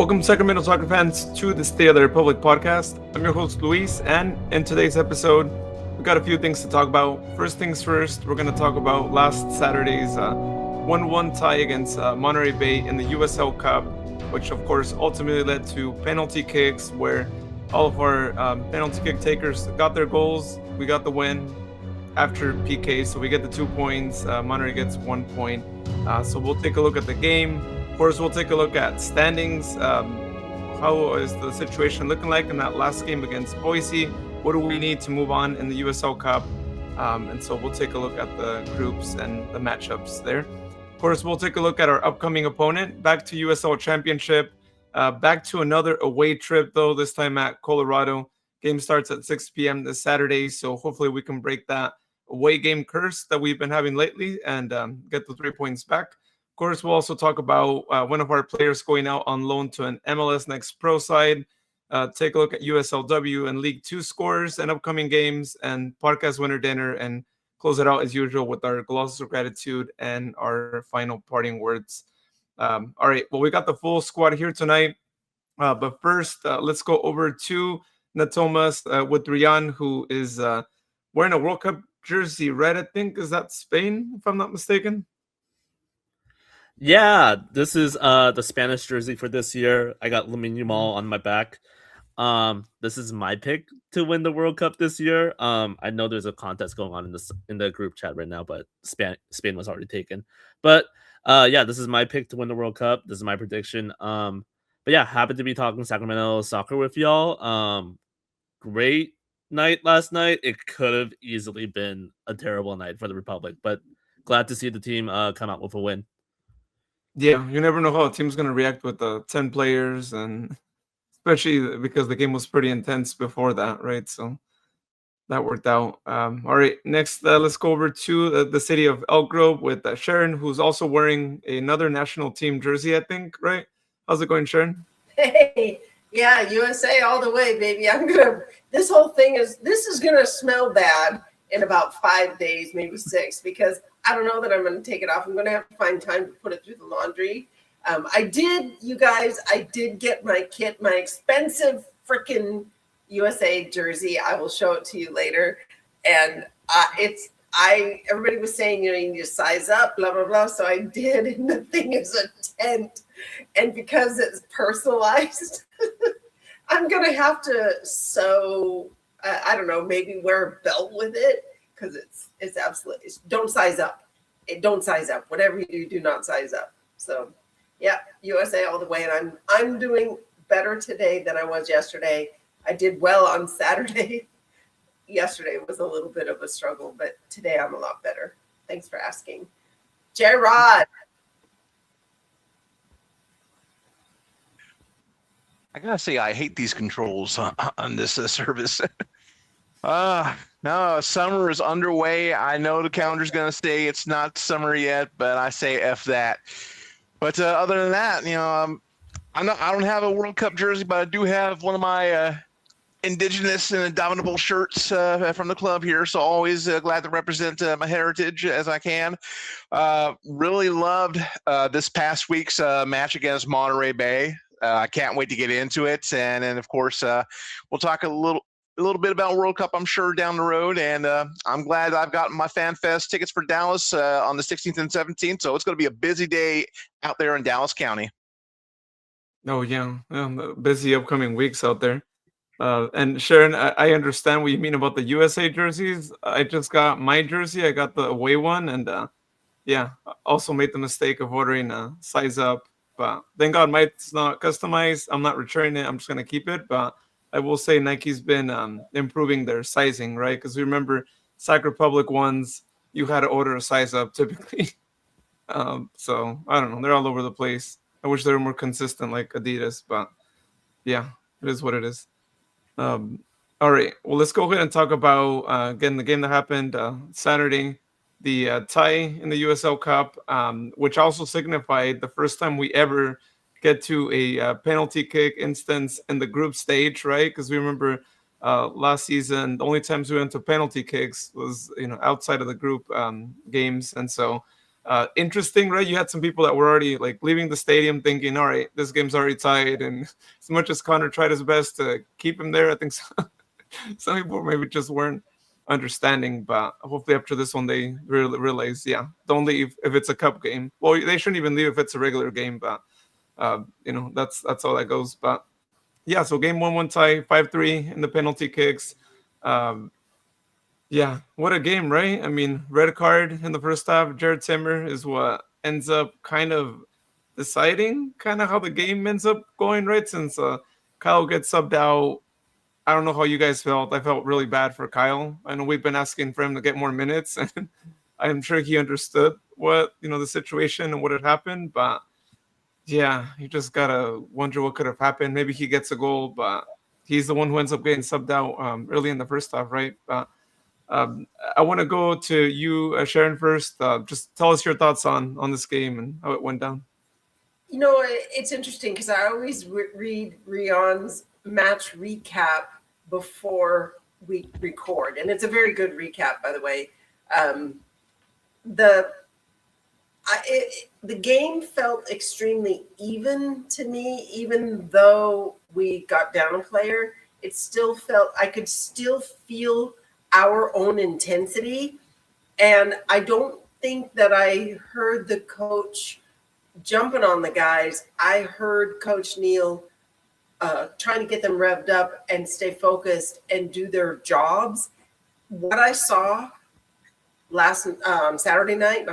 Welcome, Sacramento soccer fans, to the State of the Republic podcast. I'm your host, Luis, and in today's episode, we've got a few things to talk about. First things first, we're going to talk about last Saturday's 1-1 tie against Monterey Bay in the USL Cup, which, of course, ultimately led to penalty kicks where all of our penalty kick takers got their goals. We got the win after PK, so we get the 2 points. Monterey gets 1 point. So we'll take a look at the game. Of course, we'll take a look at standings. How is the situation looking like in that last game against Boise? What do we need to move on in the USL Cup? And so we'll take a look at the groups and the matchups there. Of course, we'll take a look at our upcoming opponent, back to USL Championship, back to another away trip, though, this time at Colorado. Game starts at 6 p.m. this Saturday, so hopefully we can break that away game curse that we've been having lately and get the 3 points back. Of course, we'll also talk about one of our players going out on loan to an MLS Next Pro side, take a look at USLW and League 2 scores and upcoming games, and podcast winner dinner, and close it out as usual with our glosses of gratitude and our final parting words. All right, well, we got the full squad here tonight, but first, let's go over to Natomas with Rian, who is wearing a World Cup jersey, red, I think. Is that Spain, if I'm not mistaken? Yeah, this is the Spanish jersey for this year. I got Lamine Yamal on my back. This is my pick to win the World Cup this year. I know there's a contest going on in the group chat right now, but Spain was already taken. But yeah, this is my pick to win the World Cup. This is my prediction. But yeah, happy to be talking Sacramento soccer with y'all. Great night last night. It could have easily been a terrible night for the Republic, but glad to see the team come out with a win. Yeah, you never know how a team's going to react with 10 players, and especially because the game was pretty intense before that, right? So that worked out. All right, next, let's go over to the city of Elk Grove with Sharon, who's also wearing another national team jersey, I think, right? How's it going, Sharon? Hey, yeah, USA all the way, baby. This is gonna smell bad in about 5 days, maybe 6, because I don't know that I'm going to take it off. I'm going to have to find time to put it through the laundry. I did get my kit, my expensive freaking USA jersey. I will show it to you later. And everybody was saying, you need to size up, blah, blah, blah. So I did. And the thing is a tent. And because it's personalized, I'm going to have to sew, I don't know, maybe wear a belt with it. Because it's absolutely, don't size up. Don't size up. Whatever you do not size up. So, yeah, USA all the way. And I'm doing better today than I was yesterday. I did well on Saturday. Yesterday was a little bit of a struggle, but today I'm a lot better. Thanks for asking. J-Rod. I gotta say, I hate these controls on this service. No, summer is underway. I know the calendar's going to say it's not summer yet, but I say F that. But other than that, I don't have a World Cup jersey, but I do have one of my indigenous and indomitable shirts from the club here. So always glad to represent my heritage as I can. Really loved this past week's match against Monterey Bay. I can't wait to get into it. And then, of course, we'll talk a little bit about World Cup, I'm sure, down the road. And I'm glad I've gotten my Fan Fest tickets for Dallas on the 16th and 17th. So it's going to be a busy day out there in Dallas County. Oh, yeah. Busy upcoming weeks out there. And Sharon, I understand what you mean about the USA jerseys. I just got my jersey. I got the away one. And yeah, also made the mistake of ordering a size up. But thank God mine's not customized. I'm not returning it. I'm just going to keep it. But I will say Nike's been improving their sizing, right? Because we remember Sac Republic ones, you had to order a size up typically. So I don't know. They're all over the place. I wish they were more consistent like Adidas, but yeah, it is what it is. All right. Well, let's go ahead and talk about, again, the game that happened Saturday, the tie in the USL Cup, which also signified the first time we ever get to a penalty kick instance in the group stage, right? Because we remember last season, the only times we went to penalty kicks was, outside of the group games. And so interesting, right? You had some people that were already like leaving the stadium thinking, all right, this game's already tied. And as much as Connor tried his best to keep him there, I think some people maybe just weren't understanding. But hopefully after this one, they realize, yeah, don't leave if it's a cup game. Well, they shouldn't even leave if it's a regular game, but that's all that goes. But yeah, so game 1-1 tie, 5-3 in the penalty kicks. Yeah, what a game, right? I mean, red card in the first half. Jared Timmer is what ends up kind of deciding kind of how the game ends up going, right? Since Kyle gets subbed out. I don't know how you guys felt. I felt really bad for Kyle. I know we've been asking for him to get more minutes, and I'm sure he understood what, the situation and what had happened. But yeah, you just gotta wonder what could have happened. Maybe he gets a goal, but he's the one who ends up getting subbed out early in the first half, right? But I want to go to you, Sharon, first. Just tell us your thoughts on this game and how it went down. It's interesting because I always read Rion's match recap before we record, and it's a very good recap, by the way. The game felt extremely even to me, even though we got down a player. It still felt I could still feel our own intensity, and I don't think that I heard the coach jumping on the guys. I heard Coach Neal trying to get them revved up and stay focused and do their jobs. What I saw Saturday night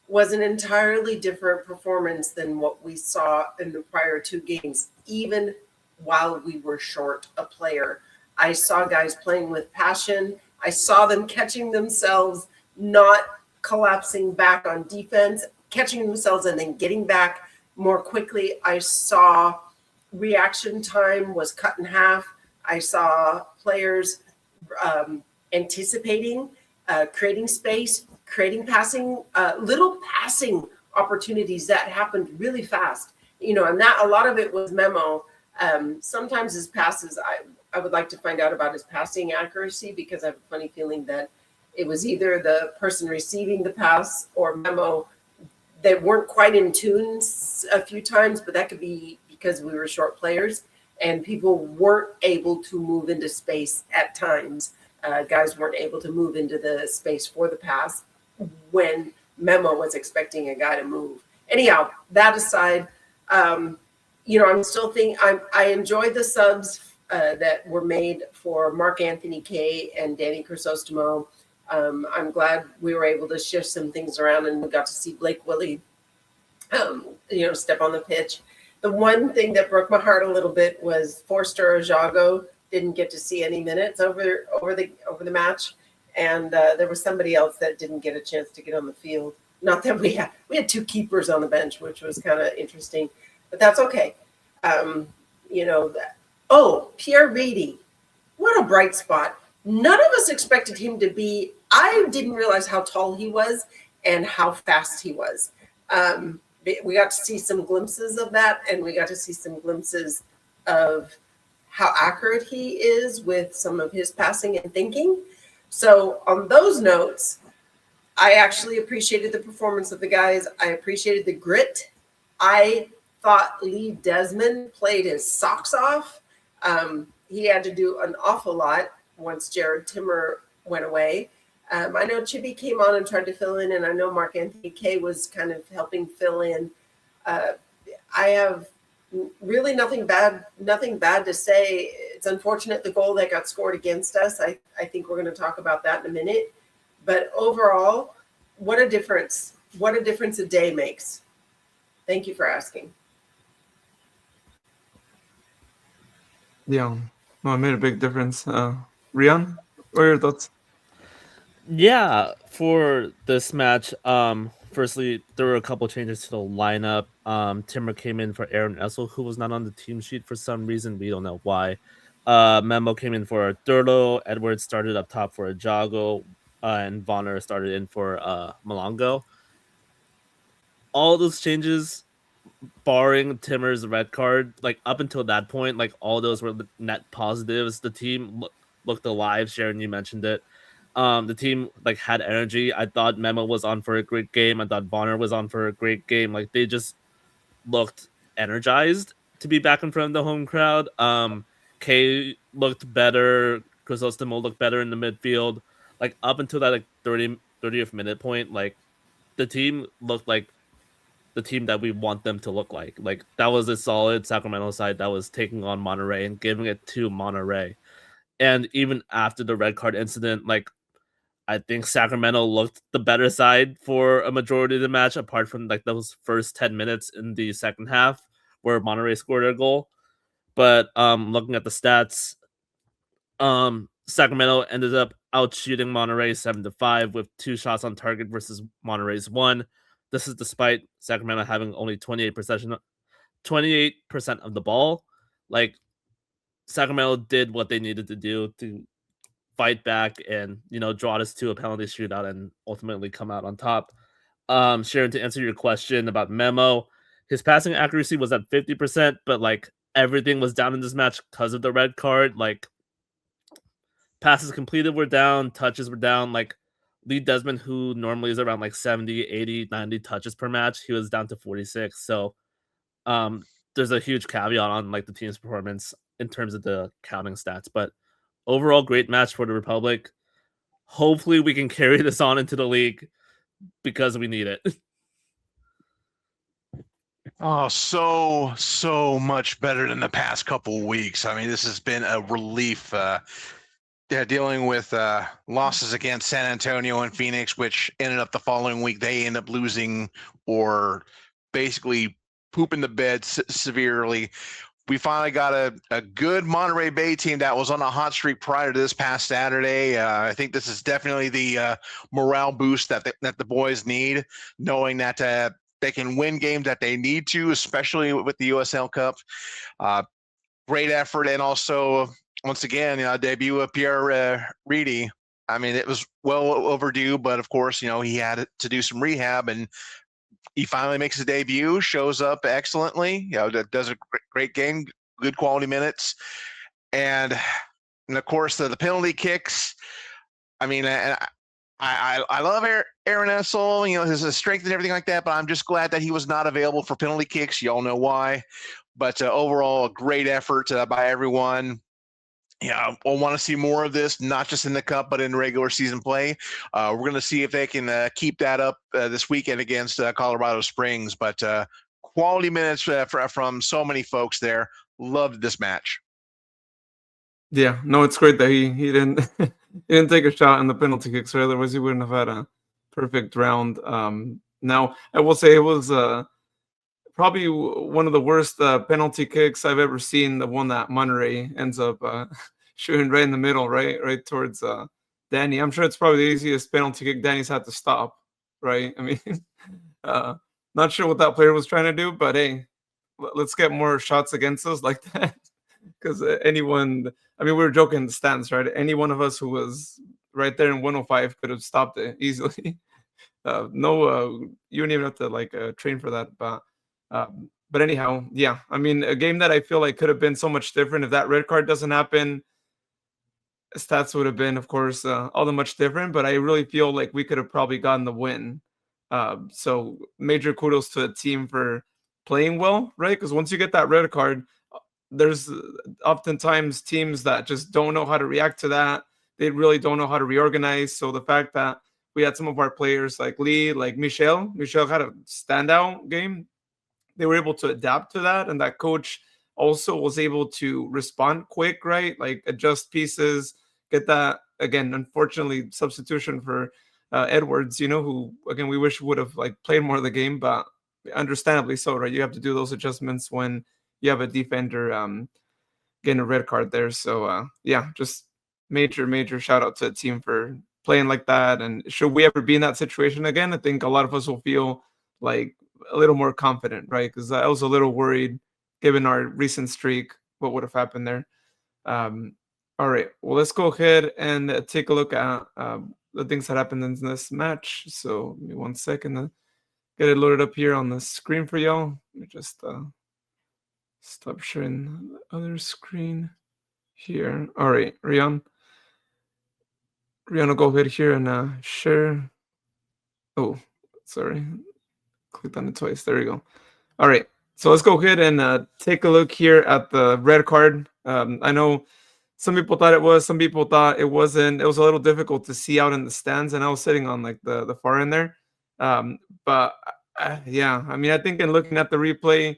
was an entirely different performance than what we saw in the prior two games, even while we were short a player. I saw guys playing with passion. I saw them catching themselves, not collapsing back on defense, catching themselves and then getting back more quickly. I saw reaction time was cut in half. I saw players anticipating, creating space, creating passing, little passing opportunities that happened really fast. And that a lot of it was Memo. Sometimes his passes, I would like to find out about his passing accuracy, because I have a funny feeling that it was either the person receiving the pass or Memo that weren't quite in tune a few times, but that could be because we were short players and people weren't able to move into space at times. Guys weren't able to move into the space for the pass when Memo was expecting a guy to move. Anyhow, that aside, I'm still thinking I enjoyed the subs that were made for Mark Anthony Kay and Danny Crisostomo. I'm glad we were able to shift some things around and we got to see Blake Willie, step on the pitch. The one thing that broke my heart a little bit was Forster Ajago didn't get to see any minutes over the match, and there was somebody else that didn't get a chance to get on the field. Not that we had two keepers on the bench, which was kind of interesting, but that's okay. Pierre Beatty, what a bright spot. None of us expected him to be. I didn't realize how tall he was and how fast he was. We got to see some glimpses of that, and we got to see some glimpses of how accurate he is with some of his passing and thinking. So on those notes, I actually appreciated the performance of the guys. I appreciated the grit. I thought Lee Desmond played his socks off. He had to do an awful lot once Jared Timmer went away. I know Chibi came on and tried to fill in, and I know Mark Anthony Kay was kind of helping fill in. I have really nothing bad to say. It's unfortunate the goal that got scored against us. I think we're going to talk about that in a minute. But overall, what a difference a day makes. Thank you for asking. Yeah, no, it made a big difference. Rian, what are your thoughts? Yeah, for this match, firstly, there were a couple changes to the lineup. Timmer came in for Aaron Essel, who was not on the team sheet for some reason. We don't know why. Memo came in for Durlo. Edwards started up top for Ajago, and Vonner started in for Malongo. All those changes, barring Timmer's red card, like up until that point, like all those were net positives. The team looked alive. Sharon, you mentioned it. The team like had energy. I thought Memo was on for a great game. I thought Bonner was on for a great game. Like they just looked energized to be back in front of the home crowd. Kay looked better. Chrysostemo looked better in the midfield. Like up until that like 30th minute point, like the team looked like the team that we want them to look like. Like that was a solid Sacramento side that was taking on Monterey and giving it to Monterey. And even after the red card incident, like I think Sacramento looked the better side for a majority of the match, apart from like those first 10 minutes in the second half where Monterey scored a goal. But looking at the stats, Sacramento ended up outshooting Monterey 7-5 with 2 shots on target versus Monterey's 1. This is despite Sacramento having only 28% of the ball. Like Sacramento did what they needed to do to fight back and draw this to a penalty shootout and ultimately come out on top. Sharon, to answer your question about Memo, his passing accuracy was at 50%, but like everything was down in this match because of the red card. Like passes completed were down, touches were down. Like Lee Desmond, who normally is around like 70, 80, 90 touches per match, he was down to 46. So there's a huge caveat on like the team's performance in terms of the counting stats. But overall, great match for the Republic. Hopefully we can carry this on into the league because we need it. Oh, so much better than the past couple of weeks. I mean, this has been a relief. Dealing with losses against San Antonio and Phoenix, which ended up the following week. They end up losing or basically pooping the bed severely. We finally got a good Monterey Bay team that was on a hot streak prior to this past Saturday. I think this is definitely the morale boost that the boys need, knowing that they can win games that they need to, especially with the USL Cup. Great effort, and also once again, debut of Pierre Reedy. I mean, it was well overdue, but of course, he had to do some rehab, and he finally makes his debut, shows up excellently, does a great game, good quality minutes. And of course, the penalty kicks. I mean, I love Aaron Essel, his strength and everything like that, but I'm just glad that he was not available for penalty kicks. You all know why. But overall, a great effort by everyone. I want to see more of this, not just in the Cup, but in regular season play. We're going to see if they can keep that up this weekend against Colorado Springs. But quality minutes from so many folks there. Loved this match. Yeah, no, it's great that he didn't he didn't take a shot in the penalty kicks, or otherwise he wouldn't have had a perfect round. Now, I will say it was probably one of the worst penalty kicks I've ever seen. The one that Monterey ends up shooting right in the middle, right towards Danny. I'm sure it's probably the easiest penalty kick Danny's had to stop, right? I mean, not sure what that player was trying to do, but hey, let's get more shots against us like that. Because anyone, I mean, we were joking in the stands, right? Any one of us who was right there in 105 could have stopped it easily. You wouldn't even have to train for that, but anyhow, yeah. I mean, a game that I feel like could have been so much different if that red card doesn't happen. Stats would have been, of course, all the much different. But I really feel like we could have probably gotten the win. So major kudos to the team for playing well, right? Because once you get that red card, there's oftentimes teams that just don't know how to react to that. They really don't know how to reorganize. So the fact that we had some of our players like Lee, like Michel had a standout game. They were able to adapt to that, and that coach also was able to respond quick, right? Like adjust pieces, get that again. Unfortunately, substitution for Edwards, who again we wish would have played more of the game, but understandably so, right? You have to do those adjustments when you have a defender getting a red card there. So yeah, just major shout out to the team for playing like that. And should we ever be in that situation again, I think a lot of us will feel like a little more confident, right? Because I was a little worried given our recent streak, what would have happened there. All right, well, let's go ahead and take a look at the things that happened in this match. So give me 1 second to get it loaded up here on the screen for y'all. Let me just stop sharing the other screen here. All right, Rian. We're gonna go ahead here and share. Oh, sorry. Clicked on it twice. There you go. All right. So let's go ahead and take a look here at the red card. I know some people thought it was, some people thought it wasn't. It was a little difficult to see out in the stands, and I was sitting on like the far end there. But yeah, I mean, I think in looking at the replay,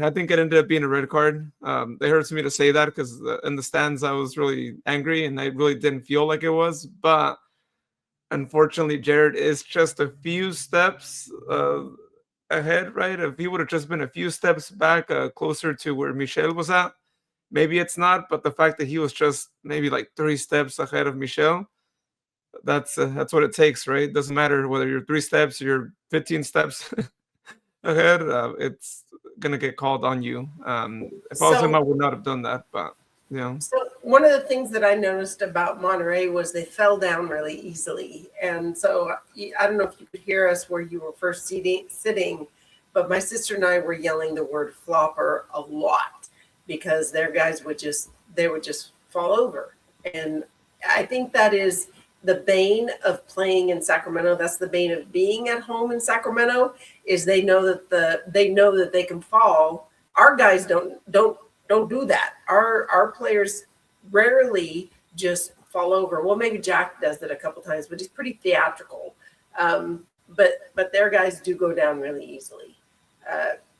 I think it ended up being a red card. It hurts me to say that because in the stands I was really angry and I really didn't feel like it was. But unfortunately, Jared is just a few steps ahead, right? If he would have just been a few steps back, closer to where Michel was at, maybe it's not. But the fact that he was just maybe like 3 steps ahead of Michel, that's what it takes, right? It doesn't matter whether you're 3 steps or you're 15 steps ahead. It's gonna get called on you. If I was him, I would not have done that. But yeah. So one of the things that I noticed about Monterey was they fell down really easily. And so I don't know if you could hear us where you were first sitting, but my sister and I were yelling the word flopper a lot because their guys would just fall over. And I think that is the bane of playing in Sacramento. That's the bane of being at home in Sacramento, is they know that they can fall. Our guys don't do that. Our players rarely just fall over. Well, maybe Jack does it a couple times, but he's pretty theatrical. But their guys do go down really easily.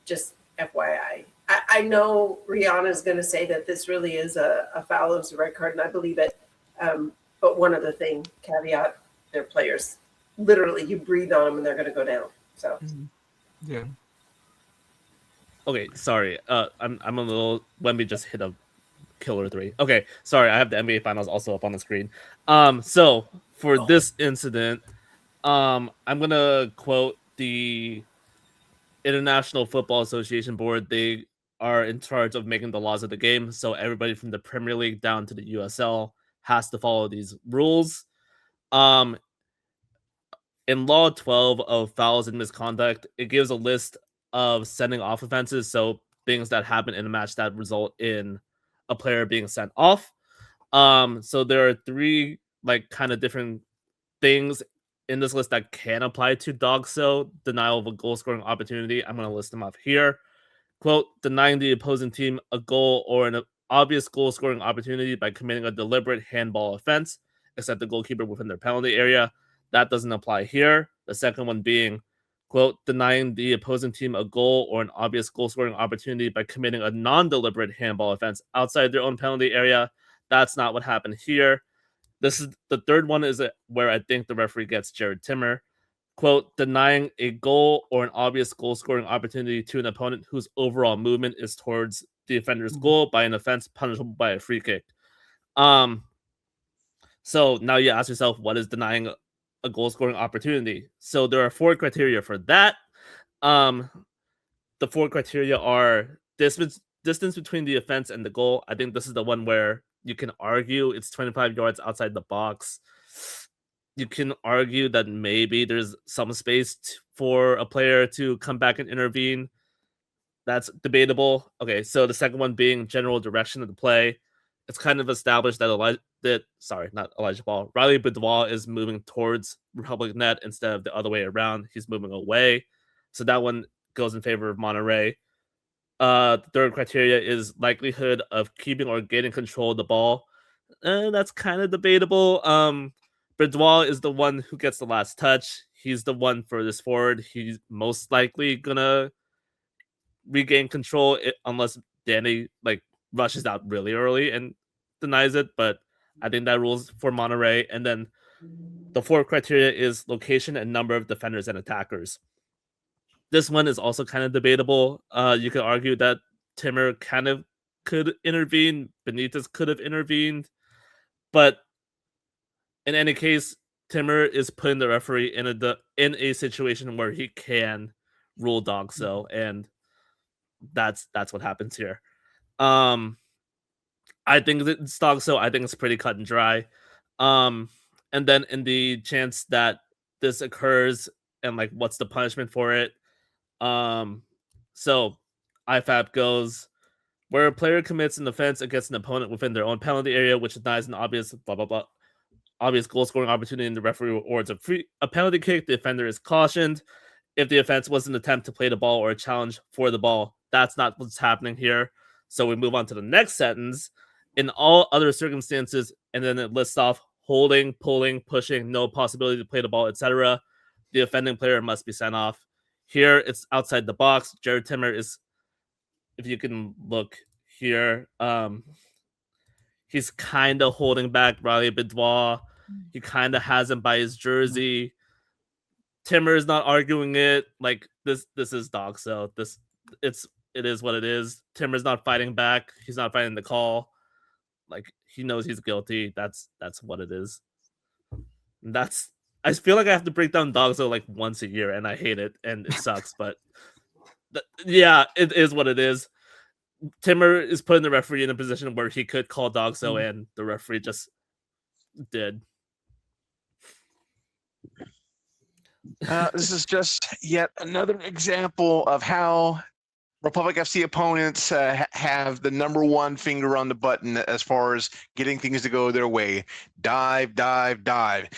Just FYI. I know Rihanna is going to say that this really is a foul, it's a red card, and I believe it. But one other thing, caveat, their players, literally, you breathe on them and they're going to go down. So, yeah. Okay, sorry. I'm a little. Wemby just hit a killer 3. Okay, sorry. I have the NBA Finals also up on the screen. So for this incident, I'm gonna quote the International Football Association board. They are in charge of making the laws of the game. So everybody from the Premier League down to the USL has to follow these rules. In Law 12 of fouls and misconduct, it gives a list of sending off offenses, so things that happen in a match that result in a player being sent off. So there are 3 like kind of different things in this list that can apply to DOGSO: denial of a goal scoring opportunity. I'm going to list them off here. Quote, denying the opposing team a goal or an obvious goal scoring opportunity by committing a deliberate handball offense, except the goalkeeper within their penalty area. That doesn't apply here. The second one being, quote, denying the opposing team a goal or an obvious goal scoring opportunity by committing a non-deliberate handball offense outside their own penalty area. That's not what happened here. This is the third one, is where I think the referee gets Jared Timmer. Quote, denying a goal or an obvious goal scoring opportunity to an opponent whose overall movement is towards the offender's goal by an offense punishable by a free kick. So now you ask yourself, what is denying a goal scoring opportunity? So there are 4 criteria for that. The 4 criteria are distance between the offense and the goal. I think this is the one where you can argue it's 25 yards outside the box. You can argue that maybe there's some space for a player to come back and intervene. That's debatable. Okay, so the second one being general direction of the play. It's kind of established that Riley Boudoir is moving towards Republic net instead of the other way around. He's moving away. So that one goes in favor of Monterey. The third criteria is likelihood of keeping or gaining control of the ball. That's kind of debatable. Boudoir is the one who gets the last touch. He's the one furthest forward. He's most likely gonna regain control unless Danny rushes out really early and denies it. But I think that rules for Monterey. And then the 4th criteria is location and number of defenders and attackers. This one is also kind of debatable. You could argue that Timmer kind of could intervene. Benitez could have intervened. But in any case, Timmer is putting the referee in a situation where he can rule DOGSO, and that's what happens here. I think it's DOGSO. I think it's pretty cut and dry. And then in the chance that this occurs, and what's the punishment for it? So IFAB goes, where a player commits an offense against an opponent within their own penalty area, which denies an obvious blah blah blah. obvious goal scoring opportunity and the referee awards a penalty kick, the offender is cautioned. If the offense was an attempt to play the ball or a challenge for the ball, that's not what's happening here. So we move on to the next sentence. In all other circumstances, and then it lists off holding, pulling, pushing, no possibility to play the ball, etc. The offending player must be sent off. Here, it's outside the box. Jared Timmer is, if you can look here, he's kind of holding back Riley Bidwa. He kind of has him by his jersey. Timmer is not arguing it. Like this is dog. So it is what it is. Timmer's not fighting back. He's not fighting the call. Like he knows he's guilty. That's what it is. I feel like I have to break down Dogso like once a year, and I hate it, and it sucks. But yeah, it is what it is. Timmer is putting the referee in a position where he could call Dogso, and the referee just did. This is just yet another example of how Republic FC opponents have the number one finger on the button as far as getting things to go their way. Dive, dive, dive.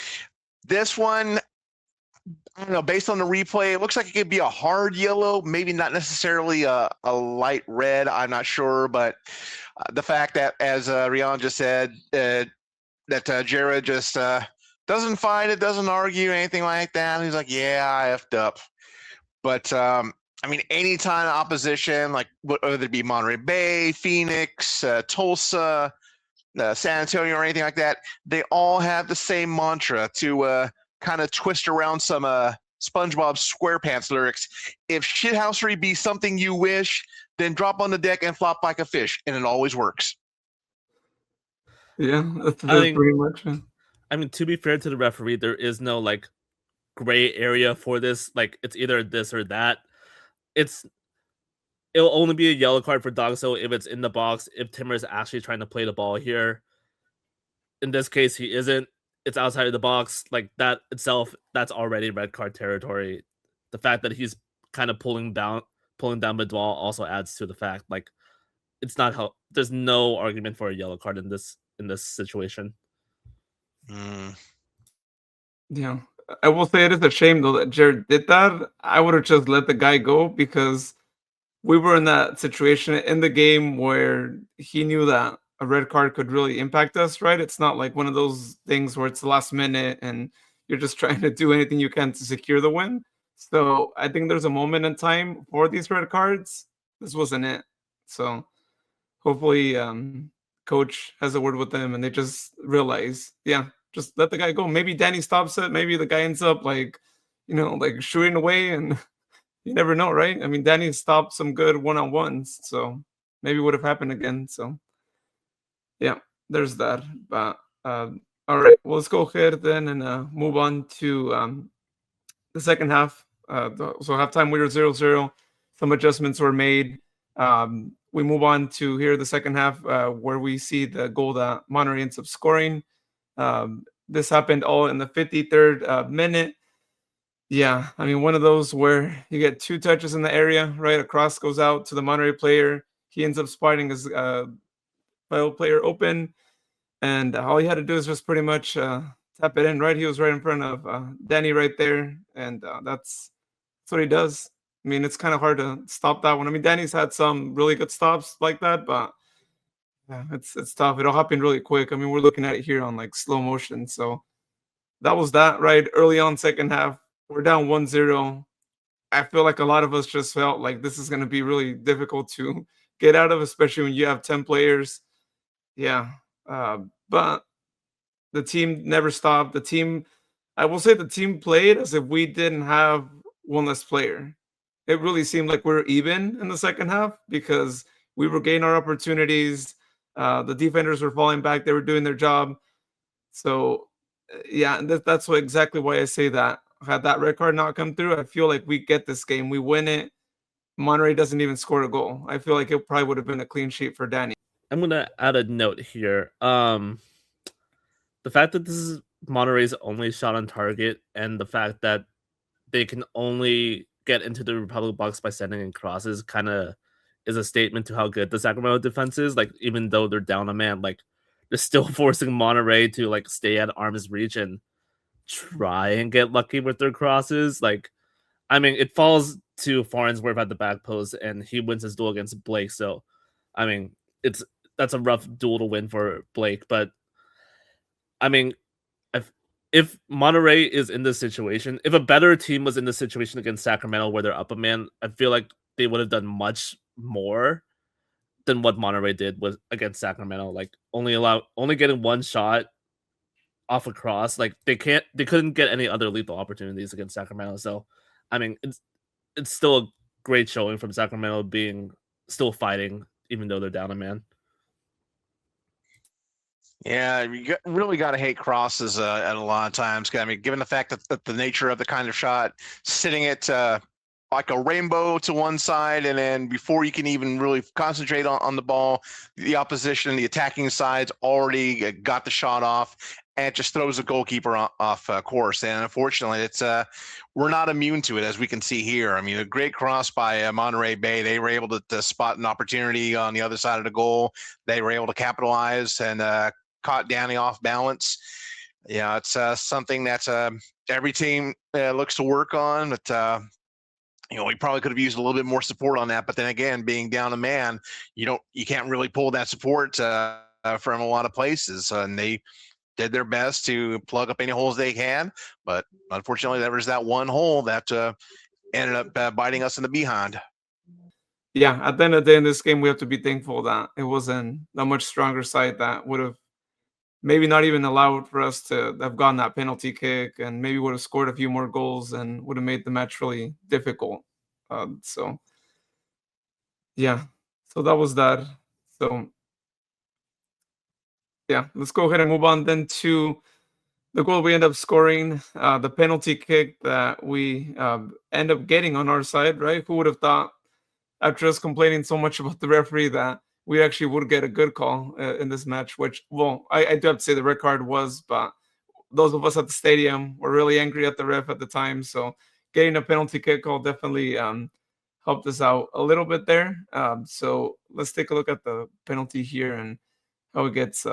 This one, I don't know, based on the replay, it looks like it could be a hard yellow, maybe not necessarily a light red. I'm not sure, but the fact that, as Rian just said, that Jared just doesn't fight it, doesn't argue, anything like that. He's like, yeah, I effed up. But, I mean, anytime opposition, like whether it be Monterey Bay, Phoenix, Tulsa, San Antonio, or anything like that, they all have the same mantra to kind of twist around some SpongeBob SquarePants lyrics. If shithousery be something you wish, then drop on the deck and flop like a fish, and it always works. Yeah, that's pretty much it. I mean, to be fair to the referee, there is no like gray area for this. Like it's either this or that. It'll only be a yellow card for Dogso if it's in the box, if Timmer is actually trying to play the ball here. In this case, he isn't. It's outside of the box. Like that itself, that's already red card territory. The fact that he's kind of pulling down Bidwal also adds to the fact like it's not how there's no argument for a yellow card in this situation. Yeah. I will say it is a shame though that Jared did that. I would have just let the guy go because we were in that situation in the game where he knew that a red card could really impact us, right? It's not like one of those things where it's the last minute and you're just trying to do anything you can to secure the win. So I think there's a moment in time for these red cards. This wasn't it. So hopefully coach has a word with them and they just realize, yeah, just let the guy go. Maybe Danny stops it. Maybe the guy ends up like shooting away, and you never know, right? I mean, Danny stopped some good one-on-ones, so maybe it would have happened again. So yeah, there's that. But all right, well, let's go ahead then and move on to the second half. So halftime we were 0-0. Some adjustments were made. We move on to here the second half where we see the goal that Monterey ends up scoring. This happened all in the 53rd minute. Yeah, I mean, one of those where you get two touches in the area, right? A cross goes out to the Monterey player. He ends up spotting his fellow player open, and all he had to do is just pretty much tap it in, right? He was right in front of Danny right there, and that's what he does. I mean, it's kind of hard to stop that one. I mean, Danny's had some really good stops like that, but yeah, it's tough. It'll happen really quick. I mean, we're looking at it here on like slow motion. So that was that, right? Early on second half, we're down 1-0. I feel like a lot of us just felt like this is going to be really difficult to get out of, especially when you have 10 players. Yeah. But the team never stopped. I will say the team played as if we didn't have one less player. It really seemed like we were even in the second half because we were getting our opportunities. The defenders were falling back. They were doing their job. So, yeah, that's exactly why I say that. Had that red card not come through, I feel like we get this game. We win it. Monterey doesn't even score a goal. I feel like it probably would have been a clean sheet for Danny. I'm going to add a note here. The fact that this is Monterey's only shot on target and the fact that they can only get into the Republic box by sending in crosses kind of is a statement to how good the Sacramento defense is. Like, even though they're down a man, like they're still forcing Monterey to like stay at arm's reach and try and get lucky with their crosses. Like, I mean, it falls to Farnsworth at the back post, and he wins his duel against Blake. So, I mean, that's a rough duel to win for Blake. But I mean, if Monterey is in this situation, if a better team was in this situation against Sacramento where they're up a man, I feel like they would have done much more than what Monterey did was against Sacramento. Like only getting one shot off a cross. Like they couldn't get any other lethal opportunities against Sacramento. So I mean it's still a great showing from Sacramento being still fighting even though they're down a man. Yeah, really got to hate crosses at a lot of times. I mean, given the fact that the nature of the kind of shot, sitting it like a rainbow to one side, and then before you can even really concentrate on the ball, the opposition, the attacking side's already got the shot off, and it just throws the goalkeeper off course. And unfortunately, it's we're not immune to it, as we can see here. I mean, a great cross by Monterey Bay. They were able to spot an opportunity on the other side of the goal. They were able to capitalize and caught Danny off balance. Yeah, it's something that every team looks to work on, but we probably could have used a little bit more support on that. But then again, being down a man, you can't really pull that support from a lot of places, and they did their best to plug up any holes they can. But unfortunately, there was that one hole that ended up biting us in the behind. Yeah, at the end of the day in this game, we have to be thankful that it wasn't a much stronger side that would have maybe not even allowed for us to have gotten that penalty kick, and maybe would have scored a few more goals and would have made the match really difficult. So yeah, so that was that. So yeah, let's go ahead and move on then to the goal we end up scoring, the penalty kick that we end up getting on our side, right? Who would have thought, after us complaining so much about the referee, that we actually would get a good call in this match, which, well, I do have to say the red card was, but those of us at the stadium were really angry at the ref at the time. So getting a penalty kick call definitely helped us out a little bit there. So let's take a look at the penalty here and how it gets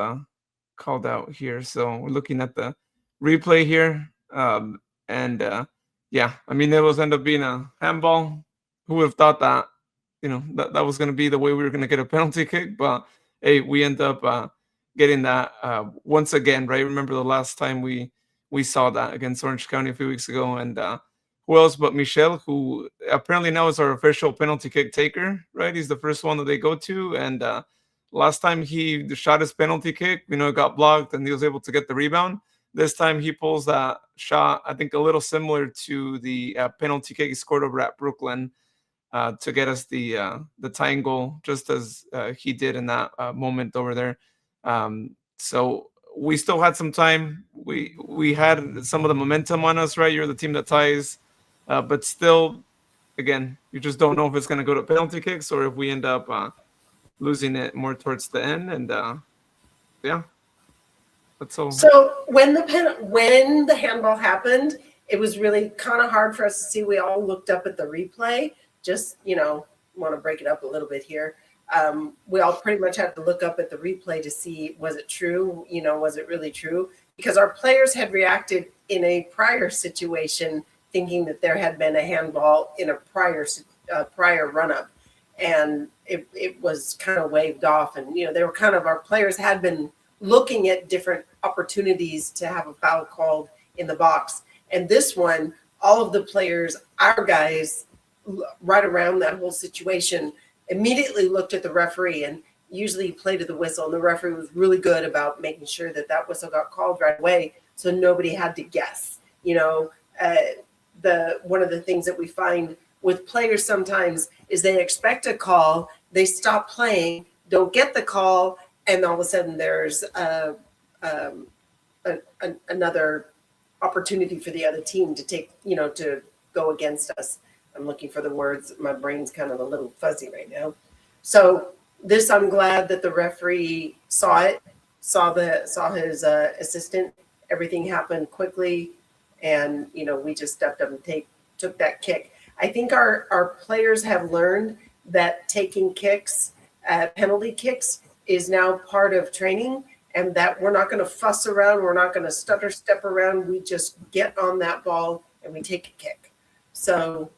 called out here. So we're looking at the replay here. Yeah, I mean, it was end up being a handball. Who would have thought that? That was going to be the way we were going to get a penalty kick, but hey, we end up getting that once again, right? Remember the last time we saw that against Orange County a few weeks ago, and who else but Michel, who apparently now is our official penalty kick taker, right? He's the first one that they go to, and last time he shot his penalty kick, it got blocked, and he was able to get the rebound. This time he pulls that shot, I think a little similar to the penalty kick he scored over at Brooklyn, to get us the tying goal, just as he did in that moment over there. So we still had some time. We had some of the momentum on us, right? You're the team that ties, but still, again, you just don't know if it's going to go to penalty kicks or if we end up losing it more towards the end. And yeah, that's all. So when the handball happened, it was really kind of hard for us to see. We all looked up at the replay. Just, want to break it up a little bit here. We all pretty much had to look up at the replay to see, was it true? Was it really true? Because our players had reacted in a prior situation thinking that there had been a handball in a prior run-up. And it was kind of waved off. And, they were our players had been looking at different opportunities to have a foul called in the box. And this one, all of the players, our guys, right around that whole situation, immediately looked at the referee, and usually played to the whistle, and the referee was really good about making sure that whistle got called right away, so nobody had to guess. One of the things that we find with players sometimes is they expect a call, they stop playing, don't get the call, and all of a sudden there's another opportunity for the other team to take, to go against us. I'm looking for the words. My brain's kind of a little fuzzy right now. So this, I'm glad that the referee saw it, saw his assistant. Everything happened quickly, and we just stepped up and took that kick. I think our players have learned that taking kicks, penalty kicks, is now part of training, and that we're not going to fuss around. We're not going to stutter step around. We just get on that ball and we take a kick. So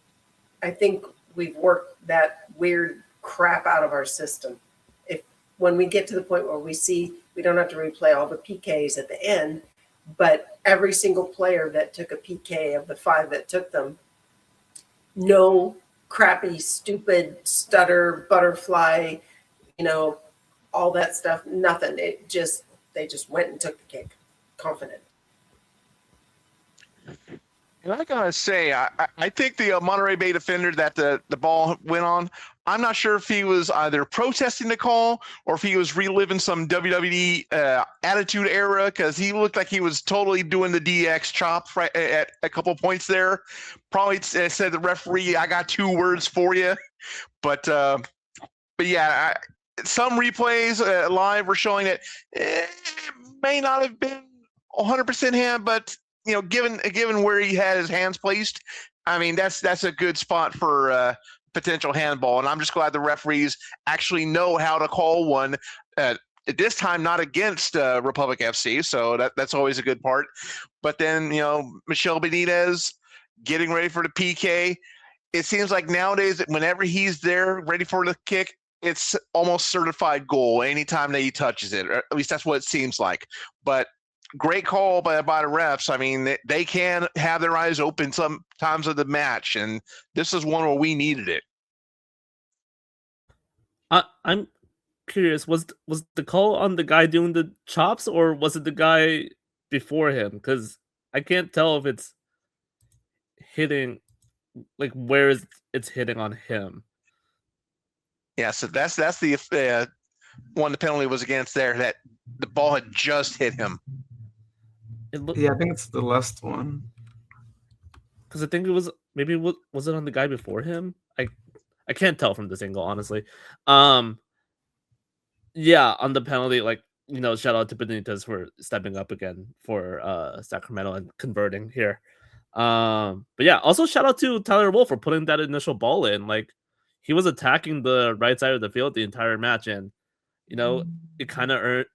I think we've worked that weird crap out of our system. When we get to the point where we see we don't have to replay all the PKs at the end, but every single player that took a PK of the 5 that took them, no crappy, stupid, stutter, butterfly, all that stuff, nothing. They just went and took the kick, confident. And I gotta say, I think the Monterey Bay defender that the ball went on, I'm not sure if he was either protesting the call or if he was reliving some WWE Attitude Era, because he looked like he was totally doing the DX chop right at a couple points there. Probably said the referee, "I got 2 words for you," but yeah, some replays live were showing that it may not have been 100% him, but given where he had his hands placed, I mean that's a good spot for potential handball, and I'm just glad the referees actually know how to call one. This time, not against Republic FC, so that's always a good part. But then Michel Benitez getting ready for the PK. It seems like nowadays that whenever he's there ready for the kick, it's almost certified goal anytime that he touches it, or at least that's what it seems like. But great call by the refs. I mean, they can have their eyes open some times of the match, and this is one where we needed it. I'm curious, was the call on the guy doing the chops, or was it the guy before him? Because I can't tell if it's hitting, like, where it's hitting on him. Yeah, so that's the one the penalty was against there, that the ball had just hit him. Yeah, I think it's the last one. Because I think it was was it on the guy before him? I can't tell from this angle, honestly. Yeah, on the penalty, shout out to Benitez for stepping up again for Sacramento and converting here. But yeah, also shout out to Tyler Wolf for putting that initial ball in. Like, he was attacking the right side of the field the entire match, and it kind of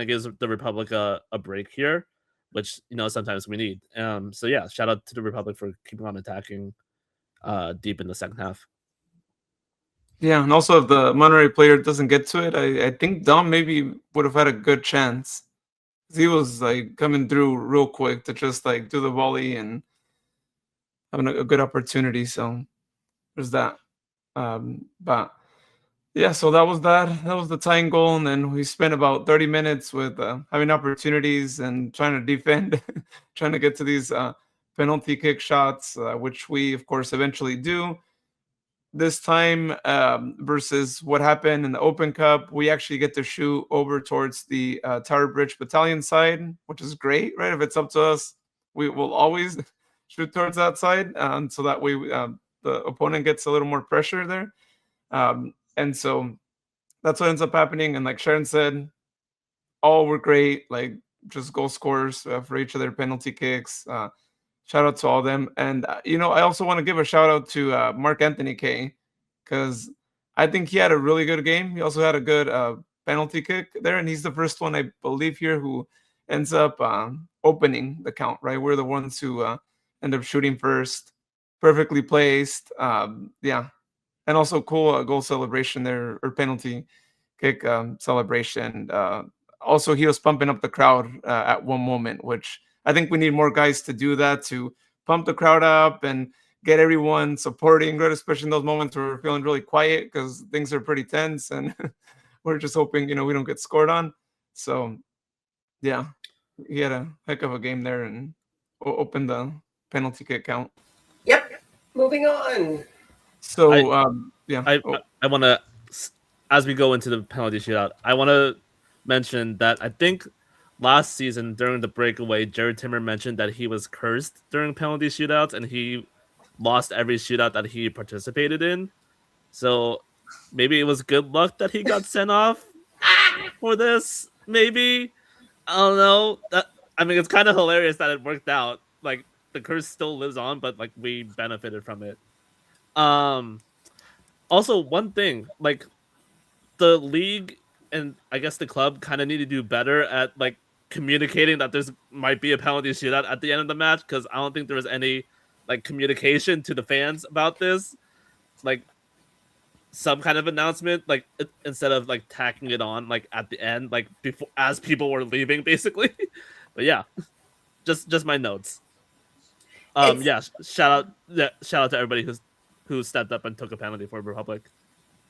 gives the Republic a break here, which sometimes we need. So yeah, shout out to the Republic for keeping on attacking deep in the second half. Yeah, and also if the Monterey player doesn't get to it, I think Dom maybe would have had a good chance. He was coming through real quick to just do the volley and having a good opportunity. So there's that. But yeah, so that was the tying goal, and then we spent about 30 minutes with having opportunities and trying to defend, trying to get to these penalty kick shots, which we of course eventually do. This time, versus what happened in the Open Cup, we actually get to shoot over towards the Tower Bridge Battalion side, which is great, right? If it's up to us, we will always shoot towards that side, so that way the opponent gets a little more pressure there. And so that's what ends up happening. And like Sharon said, all were great, just goal scorers for each of their penalty kicks. Shout out to all of them. And, I also want to give a shout out to Mark Anthony K, because I think he had a really good game. He also had a good penalty kick there. And he's the first one, I believe, here who ends up opening the count, right? We're the ones who end up shooting first, perfectly placed. Yeah. And also cool goal celebration there, or penalty kick celebration. Also, he was pumping up the crowd at one moment, which I think we need more guys to do that, to pump the crowd up and get everyone supporting, right? Especially in those moments where we're feeling really quiet because things are pretty tense and we're just hoping, we don't get scored on. So, yeah, he had a heck of a game there and opened the penalty kick count. Yep. Moving on. So, yeah. I want to, as we go into the penalty shootout, I want to mention that I think last season during the breakaway, Jared Timmer mentioned that he was cursed during penalty shootouts and he lost every shootout that he participated in. So maybe it was good luck that he got sent off for this. Maybe, I don't know. It's kind of hilarious that it worked out. Like, the curse still lives on, but we benefited from it. Also, one thing, the league and I guess the club kind of need to do better at like communicating that there's might be a penalty shootout at the end of the match, because I don't think there was any like communication to the fans about this, like some kind of announcement, like instead of like tacking it on like at the end, like before as people were leaving, basically. But yeah, just my notes. Yeah, shout out to everybody who stepped up and took a penalty for Republic.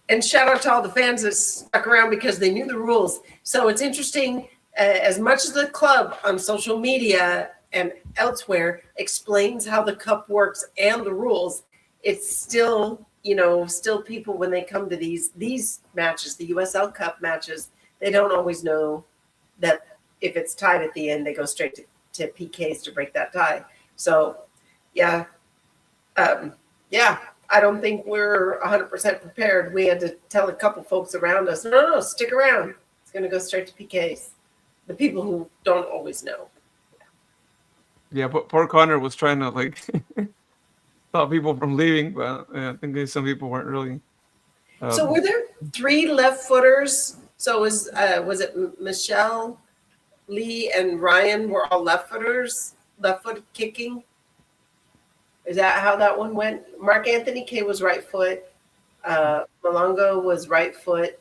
And shout out to all the fans that stuck around because they knew the rules. So it's interesting, as much as the club on social media and elsewhere explains how the cup works and the rules, it's still, still people when they come to these matches, the USL Cup matches, they don't always know that if it's tied at the end, they go straight to PKs to break that tie. So, yeah. I don't think we're 100% prepared. We had to tell a couple folks around us, no, stick around. It's going to go straight to PKs. The people who don't always know. Yeah, but poor Connor was trying to like stop people from leaving, but I think some people weren't really. So were there 3 left footers? So was it Michelle, Lee, and Ryan were all left footers, left foot kicking? Is that how that one went? Mark Anthony K was right foot. Malongo was right foot.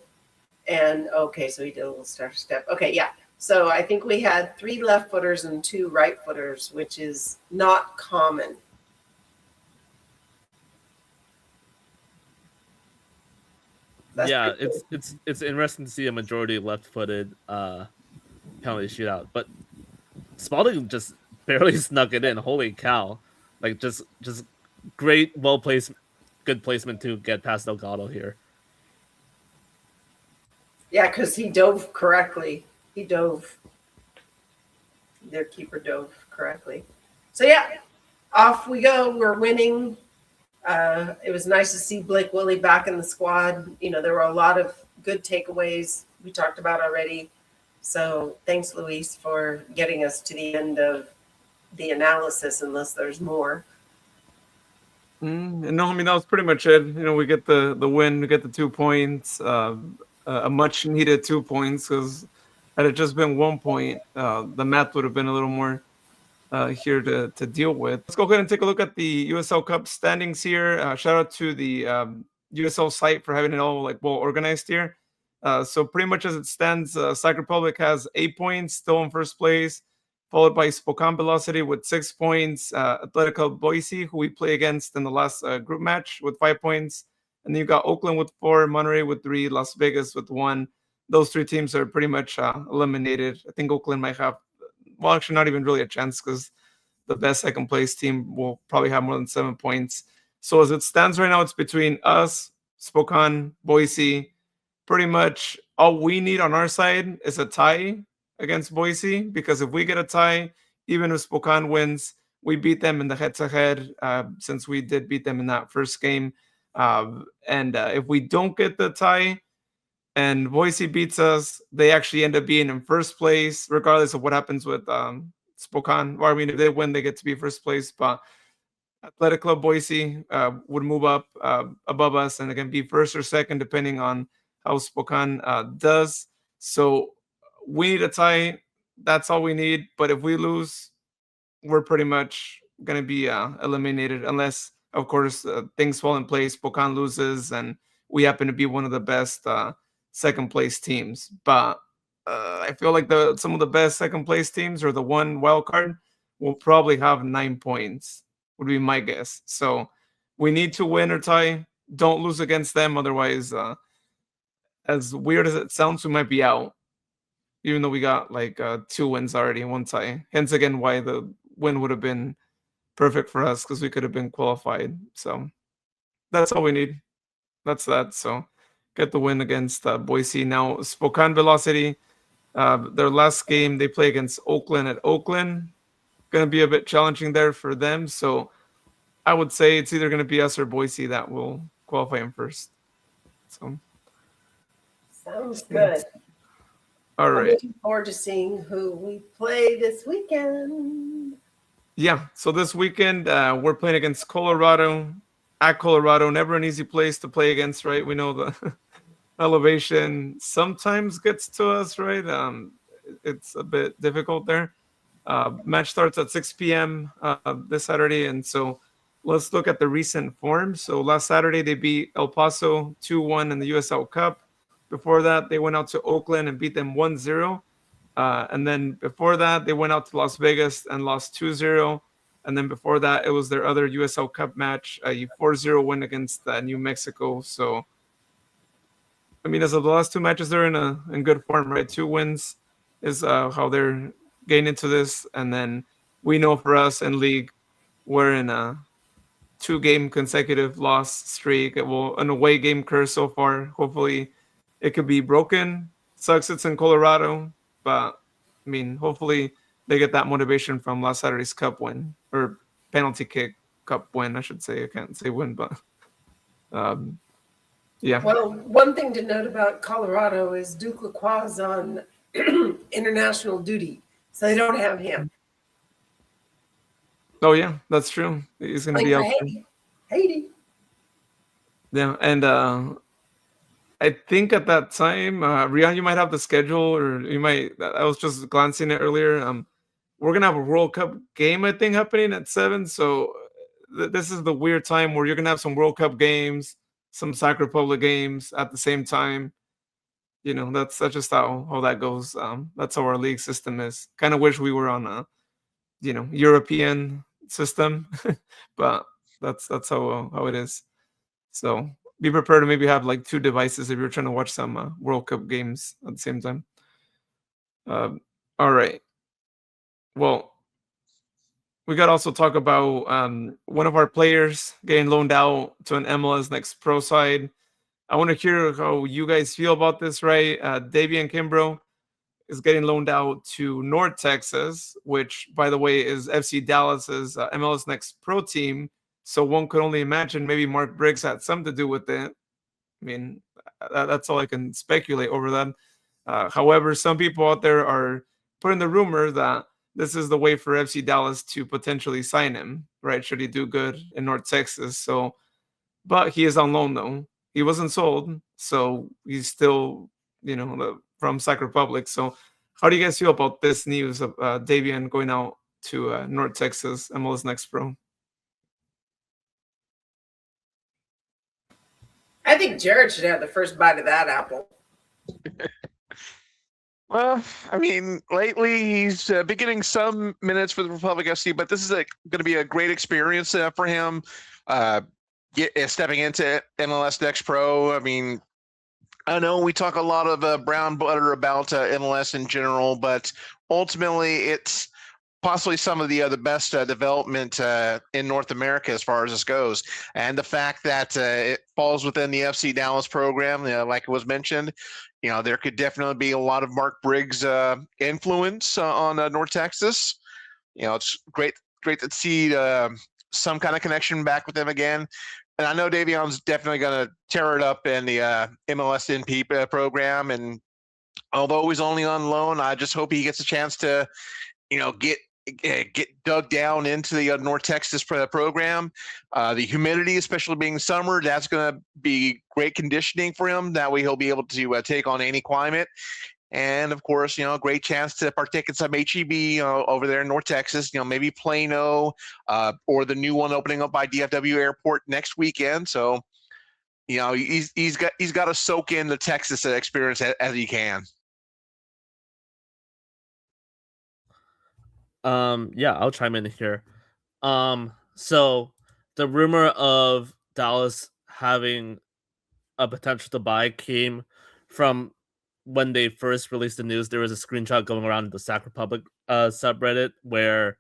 And okay, so he did a little stutter step. Okay, yeah. So I think we had 3 left footers and 2 right footers, which is not common. Yeah, it's interesting to see a majority left-footed penalty shootout, but Spalding just barely snuck it in. Holy cow! Like just great, well placed, good placement to get past Delgado here. Yeah, because he dove correctly. He dove. Their keeper dove correctly. So yeah, off we go. We're winning. It was nice to see Blake Willie back in the squad. There were a lot of good takeaways we talked about already. So thanks, Luis, for getting us to the end of the analysis, unless there's more. No, I mean, that was pretty much it. We get the win, we get the 2 points, a much needed 2 points, because had it just been 1 point, the math would have been a little more here to deal with. Let's go ahead and take a look at the USL Cup standings here. Shout out to the USL site for having it all like well organized here. So pretty much as it stands, Sacramento Republic has 8 points, still in first place, followed by Spokane Velocity with 6 points, Atletico Boise, who we play against in the last group match, with 5 points. And then you got Oakland with 4, Monterey with 3, Las Vegas with 1. Those 3 teams are pretty much eliminated. I think Oakland might have, well, actually not even really a chance, because the best second place team will probably have more than 7 points. So as it stands right now, it's between us, Spokane, Boise. Pretty much all we need on our side is a tie against Boise, because if we get a tie, even if Spokane wins, we beat them in the head-to-head, since we did beat them in that first game. And if we don't get the tie and Boise beats us, they actually end up being in first place, regardless of what happens with Spokane. Or I mean, if they win, they get to be first place. But Athletic Club Boise would move up above us and again be first or second, depending on how Spokane does. So we need a tie. That's all we need. But if we lose, we're pretty much going to be eliminated, unless, of course, things fall in place. Spokane loses, and we happen to be one of the best second place teams. But I feel like some of the best second place teams, or the one wild card, will probably have 9 points, would be my guess. So we need to win or tie. Don't lose against them. Otherwise, as weird as it sounds, we might be out, even though we got like 2 wins already and 1 tie. Hence, again, why the win would have been perfect for us, because we could have been qualified. So that's all we need. That's that. So get the win against Boise. Now, Spokane Velocity, their last game, they play against Oakland at Oakland. Going to be a bit challenging there for them. So I would say it's either going to be us or Boise that will qualify in first. So sounds good. All right. I'm looking forward to seeing who we play this weekend. Yeah. So this weekend, we're playing against Colorado at Colorado. Never an easy place to play against, right? We know elevation sometimes gets to us, right? It's a bit difficult there. Match starts at 6 p.m. This Saturday, and so let's look at the recent form. So last Saturday they beat El Paso 2-1 in the USL Cup. Before that, they went out to Oakland and beat them 1-0. And then before that, they went out to Las Vegas and lost 2-0. And then before that, it was their other USL Cup match, a 4-0 win against New Mexico. So, I mean, as of the last two matches, they're in good form, right? 2 wins is how they're getting into this. And then we know for us in league, we're in a 2-game consecutive loss streak. An away game curse so far. Hopefully, it could be broken. Sucks it's in Colorado, but I mean, hopefully they get that motivation from last Saturday's cup win, or penalty kick cup win, I should say. I can't say win, but yeah. Well, one thing to note about Colorado is Duke Lacroix on international duty, so they don't have him. Oh yeah, that's true. He's going to be out. Haiti. Yeah, and I think at that time, Rian, you might have the schedule, or you might. I was just glancing at it earlier. We're gonna have a World Cup game, I think, happening at 7. So this is the weird time where you're gonna have some World Cup games, some Sac Republic games at the same time. You know, that's just how that goes. That's how our league system is. Kind of wish we were on a, European system, but that's how it is. So be prepared to maybe have like 2 devices if you're trying to watch some World Cup games at the same time. All right. Well, we got to also talk about one of our players getting loaned out to an MLS Next Pro side. I want to hear how you guys feel about this, right? Davian Kimbrough is getting loaned out to North Texas, which, by the way, is FC Dallas's MLS Next Pro team. So one could only imagine maybe Mark Briggs had something to do with it. I mean, that's all I can speculate over that. However, some people out there are putting the rumor that this is the way for FC Dallas to potentially sign him, right? Should he do good in North Texas? So, but he is on loan though. He wasn't sold, so he's still, from Sac Republic. So, how do you guys feel about this news of Davian going out to North Texas MLS Next Pro? I think Jared should have the first bite of that apple. Well, I mean, lately he's been getting some minutes for the Republic FC, but this is going to be a great experience for him. Stepping into MLS Next Pro. I mean, I know we talk a lot of brown butter about MLS in general, but ultimately it's possibly some of the best development in North America as far as this goes. And the fact that it falls within the FC Dallas program, like it was mentioned, there could definitely be a lot of Mark Briggs influence on North Texas. It's great to see some kind of connection back with them again. And I know Davion's definitely going to tear it up in the MLS NP program. And although he's only on loan, I just hope he gets a chance to, get dug down into the North Texas program. The humidity, especially being summer, that's going to be great conditioning for him. That way he'll be able to take on any climate. And of course, a great chance to partake in some HEB over there in North Texas, maybe Plano or the new one opening up by DFW Airport next weekend. So, he's got to soak in the Texas experience as he can. Yeah, I'll chime in here. So the rumor of Dallas having a potential to buy came from when they first released the news. There was a screenshot going around the Sac Republic subreddit where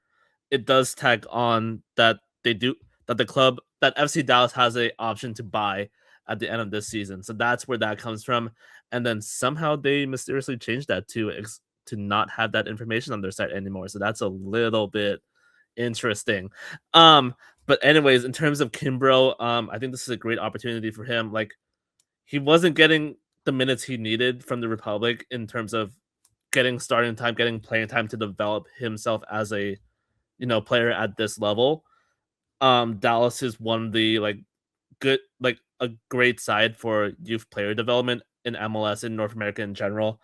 it does tag on that the club, that FC Dallas has an option to buy at the end of this season. So that's where that comes from. And then somehow they mysteriously changed that to not have that information on their site anymore. So that's a little bit interesting. But anyways, in terms of Kimbrough, I think this is a great opportunity for him. Like, he wasn't getting the minutes he needed from the Republic in terms of getting starting time, getting playing time to develop himself as a player at this level. Dallas is one of the a great side for youth player development in MLS in North America in general.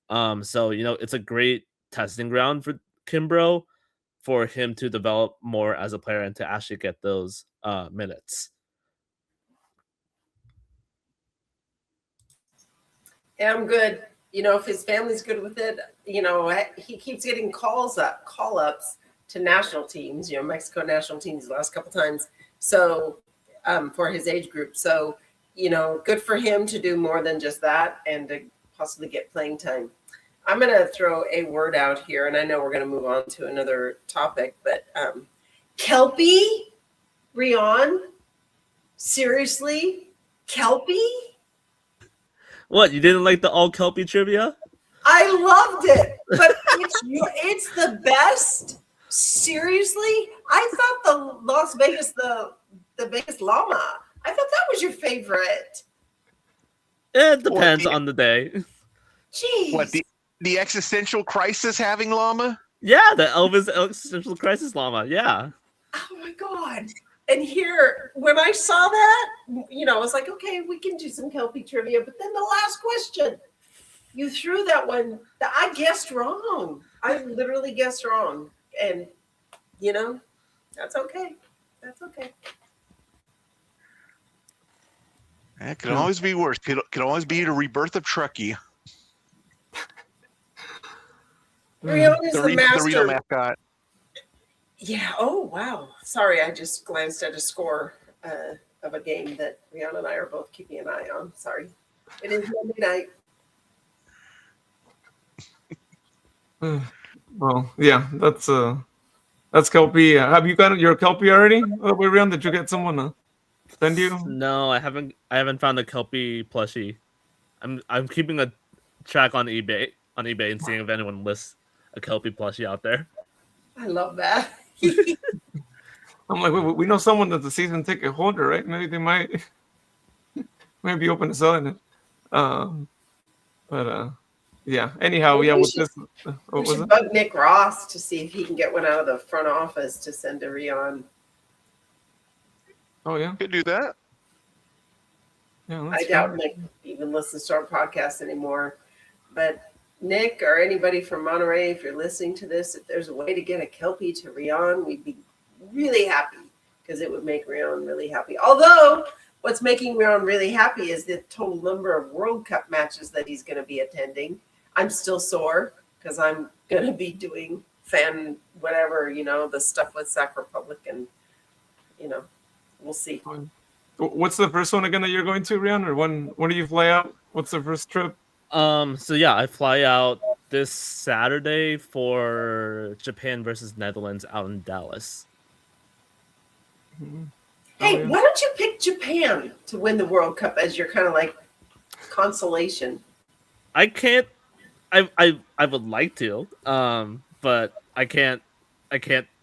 So it's a great testing ground for Kimbrough for him to develop more as a player and to actually get those minutes. Yeah, I'm good. If his family's good with it, he keeps getting call-ups to national teams, Mexico national teams the last couple times. So for his age group. So, good for him to do more than just that and to possibly get playing time. I'm going to throw a word out here, and I know we're going to move on to another topic, but Kelpie, Rion, seriously, Kelpie? What, you didn't like the all Kelpie trivia? I loved it, but it's the best. Seriously, I thought the Las Vegas, the Vegas Llama. I thought that was your favorite. It depends on the day. Jeez. What, the existential crisis having llama? Yeah, the Elvis existential crisis llama. Yeah. Oh my God. And here, when I saw that, I was like, okay, we can do some Kelpie trivia. But then the last question, you threw that one. I guessed wrong. I literally guessed wrong. And, that's okay. That's okay. It could always be worse. Could always be the rebirth of Truckee. Rion is the master. The Reno mascot. Yeah. Oh, wow. Sorry, I just glanced at a score of a game that Rion and I are both keeping an eye on. Sorry. It is Monday night. Well, yeah, that's Kelpie. Have you got your Kelpie already? Rion, did you get someone to send you? No, I haven't found a Kelpie plushie. I'm keeping a track on eBay and seeing if anyone lists a Kelpie plushie out there. I love that. I'm like, we know someone that's a season ticket holder, right? Maybe they might be open to selling it. Yeah. Anyhow, Maybe yeah. we With should- this, We should bug Nick Ross to see if he can get one out of the front office to send to Rion. Oh yeah. Could do that. Yeah. I That's doubt fine. Nick even listens to our podcast anymore. But Nick or anybody from Monterey, if you're listening to this, if there's a way to get a Kelpie to Rion, we'd be really happy because it would make Rion really happy. Although what's making Rion really happy is the total number of World Cup matches that he's going to be attending. I'm still sore because I'm going to be doing fan whatever, the stuff with Sac Republic and, we'll see. What's the first one again that you're going to, Rion? Or when do you fly out? What's the first trip? So yeah, I fly out this Saturday for Japan versus Netherlands out in Dallas. Hey, yeah. why don't you pick Japan to win the World Cup as your kind of like consolation? I can't. I would like to, but I can't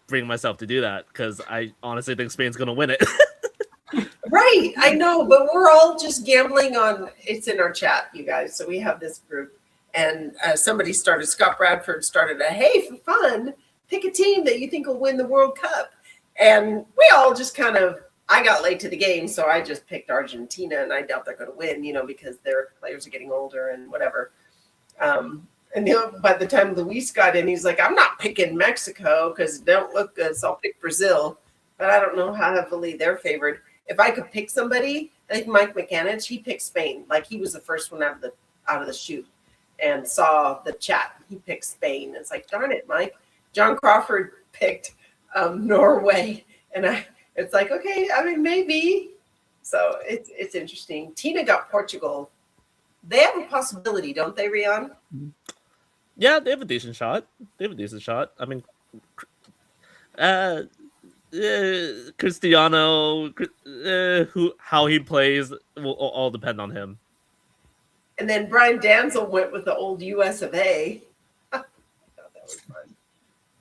bring myself to do that because I honestly think Spain's gonna win it. Right, I know, but we're all just gambling on. It's in our chat, you guys. So we have this group, and Scott Bradford started a hey for fun, pick a team that you think will win the World Cup, and we all just kind of. I got late to the game, so I just picked Argentina, and I doubt they're going to win, because their players are getting older and whatever. And by the time Luis got in, he's like, I'm not picking Mexico because they don't look good, so I'll pick Brazil. But I don't know how heavily they're favored. If I could pick somebody, like Mike McAnich, he picked Spain. Like he was the first one out of the chute and saw the chat. He picked Spain. It's like, darn it, Mike. John Crawford picked Norway. And it's like, okay, I mean, maybe. So it's interesting. Tina got Portugal. They have a possibility, don't they, Rion? Yeah, they have a decent shot. I mean, Cristiano, how he plays will all depend on him. And then Brian Danzel went with the old US of A. I thought that was fun.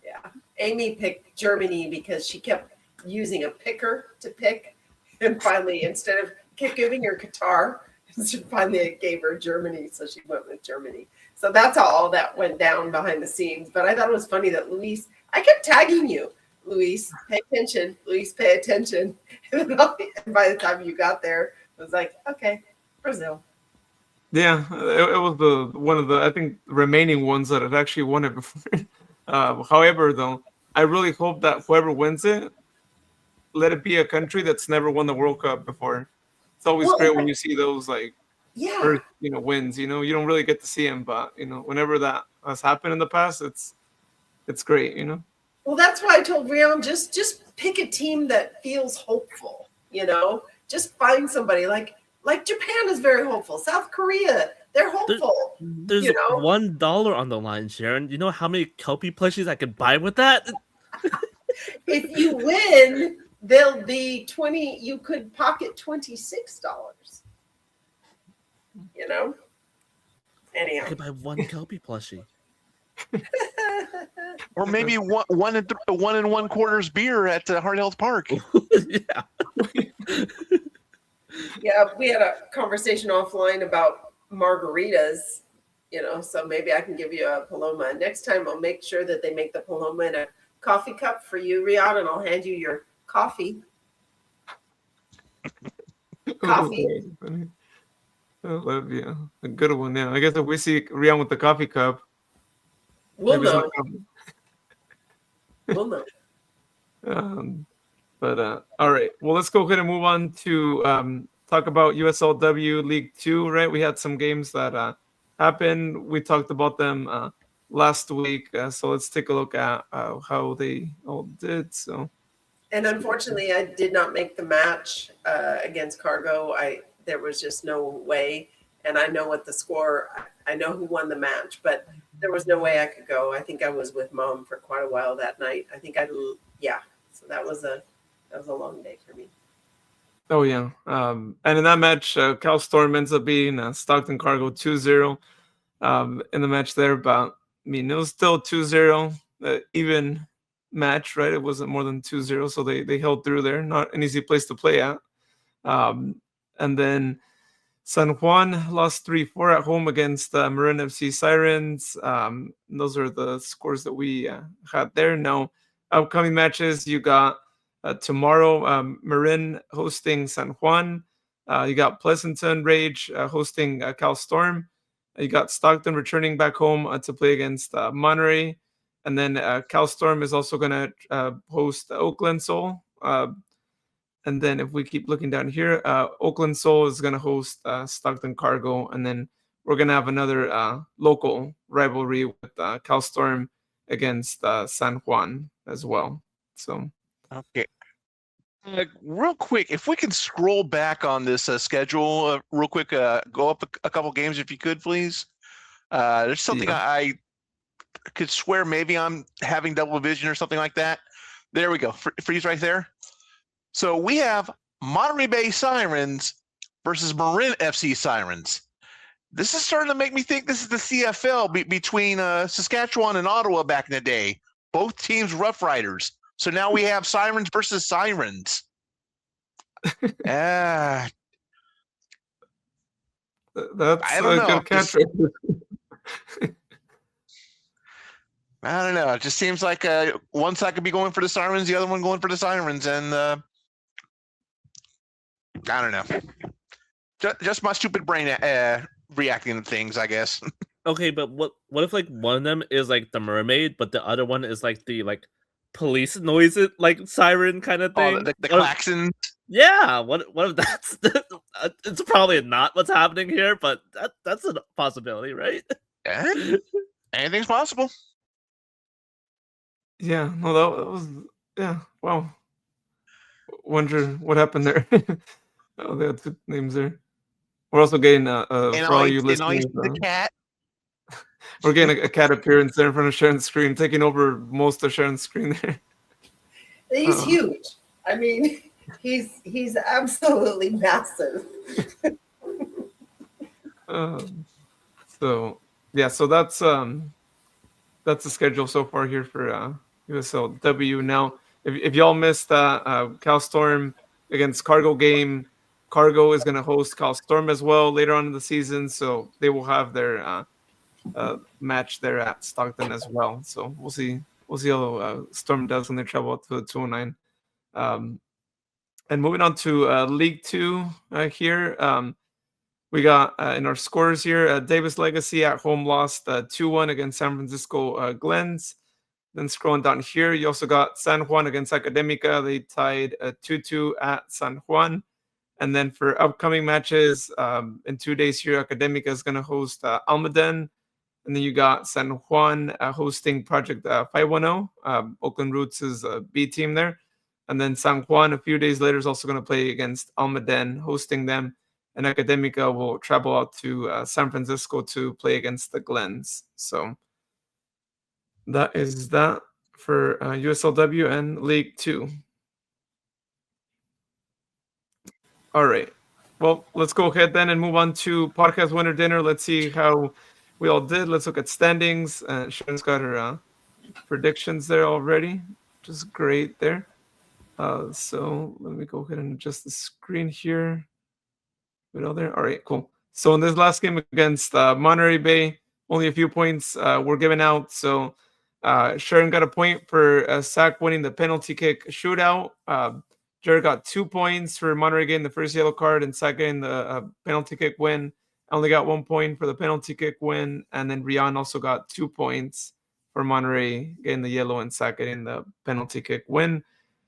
Yeah. Amy picked Germany because she kept using a picker to pick. And finally, instead of giving her Qatar, she finally gave her Germany. So she went with Germany. So that's how all that went down behind the scenes. But I thought it was funny that Luis, I kept tagging you. Luis, pay attention. Luis, pay attention. And by the time you got there, it was like, okay, Brazil. Yeah, it was the one of the I think remaining ones that had actually won it before. However, though, I really hope that whoever wins it, let it be a country that's never won the World Cup before. It's always Well, great when you see those like yeah. first, wins. You don't really get to see them, but whenever that has happened in the past, it's great. Well, that's why I told Rion just pick a team that feels hopeful. Just find somebody like Japan is very hopeful. South Korea, they're hopeful. There's $1 on the line, Sharon. You know how many Kelpie plushies I could buy with that? If you win, they'll be 20. You could pocket $26. Anyhow, I could buy one Kelpie plushie. Or maybe one and 1/4 beer at Hard Health Park. Yeah. Yeah, we had a conversation offline about margaritas, so maybe I can give you a Paloma. Next time I'll make sure that they make the Paloma in a coffee cup for you, Riyadh, and I'll hand you your coffee. Coffee. Oh, that'd be a good one. Yeah, I guess if we see Rian with the coffee cup, We'll maybe know. some- We'll know. But all right. Well, let's go ahead and move on to talk about USLW League 2, right? We had some games that happened. We talked about them last week. So let's take a look at how they all did. So, And unfortunately, I did not make the match against Cargo. There was just no way. And I know what the score. I know who won the match, but there was no way I could go. I think I was with Mom for quite a while that night. I think So that was a long day for me. oh yeah. And in that match, Cal Storm ends up beating Stockton Cargo 2-0 in the match there. But it was still 2-0, even match, right? It wasn't more than 2-0, so they held through there. Not an easy place to play at. And then San Juan lost 3-4 at home against Marin FC Sirens. Those are the scores that we had there. Now, upcoming matches, you got tomorrow, Marin hosting San Juan. You got Pleasanton Rage hosting Cal Storm. You got Stockton returning back home to play against Monterey. And then Cal Storm is also going to host Oakland Soul. And then if we keep looking down here, Oakland Soul is going to host Stockton Cargo. And then we're going to have another local rivalry with Cal Storm against San Juan as well. So, okay. Real quick, if we can scroll back on this schedule real quick, go up a couple games if you could, please. There's something I could swear maybe I'm having double vision or something like that. There we go. Freeze right there. So we have Monterey Bay Sirens versus Marin FC Sirens. This is starting to make me think this is the CFL between Saskatchewan and Ottawa back in the day. Both teams Rough Riders. So now we have Sirens versus Sirens. that's I don't know. Good catch. I don't know. It just seems like one side could be going for the Sirens, the other one going for the Sirens, and I don't know. Just my stupid brain reacting to things, I guess. Okay, but what if like one of them is like the mermaid, but the other one is like the police noise, like siren kind of thing? Oh, the klaxon. Yeah, what if that's it's probably not what's happening here, but that's a possibility, right? Yeah, anything's possible. Yeah, no, that was wow. Wonder what happened there. Oh, they had two names there. We're also getting for all you listeners, the cat. We're getting a cat appearance there in front of Sharon's screen, taking over most of Sharon's screen there. He's huge. I mean, he's absolutely massive. So that's the schedule so far here for USLW. Now, if y'all missed Cal Storm against Cargo game, Cargo is going to host Cal Storm as well later on in the season, so they will have their match there at Stockton as well. So we'll see how Storm does when they travel out to the 209. And moving on to League 2 here, We got in our scores here, Davis Legacy at home lost 2-1 against San Francisco Glens. Then scrolling down here, you also got San Juan against Academica. They tied 2-2 at San Juan. And then for upcoming matches, in 2 days here, Academica is going to host Almaden. And then you got San Juan hosting Project 510. Oakland Roots' B team there. And then San Juan, a few days later, is also going to play against Almaden, hosting them. And Academica will travel out to San Francisco to play against the Glens. So that is that for USLW and League 2. All right. Well, let's go ahead then and move on to podcast winner dinner. Let's see how we all did. Let's look at standings. Sharon's got her predictions there already, which is great there. So let me go ahead and adjust the screen here. All there. All right, cool. So in this last game against Monterey Bay, only a few points were given out. So Sharon got a point for Sac winning the penalty kick shootout. Jared got 2 points for Monterey getting the first yellow card and Sac getting the penalty kick win. I only got 1 point for the penalty kick win. And then Rian also got 2 points for Monterey getting the yellow and Sac getting the penalty kick win.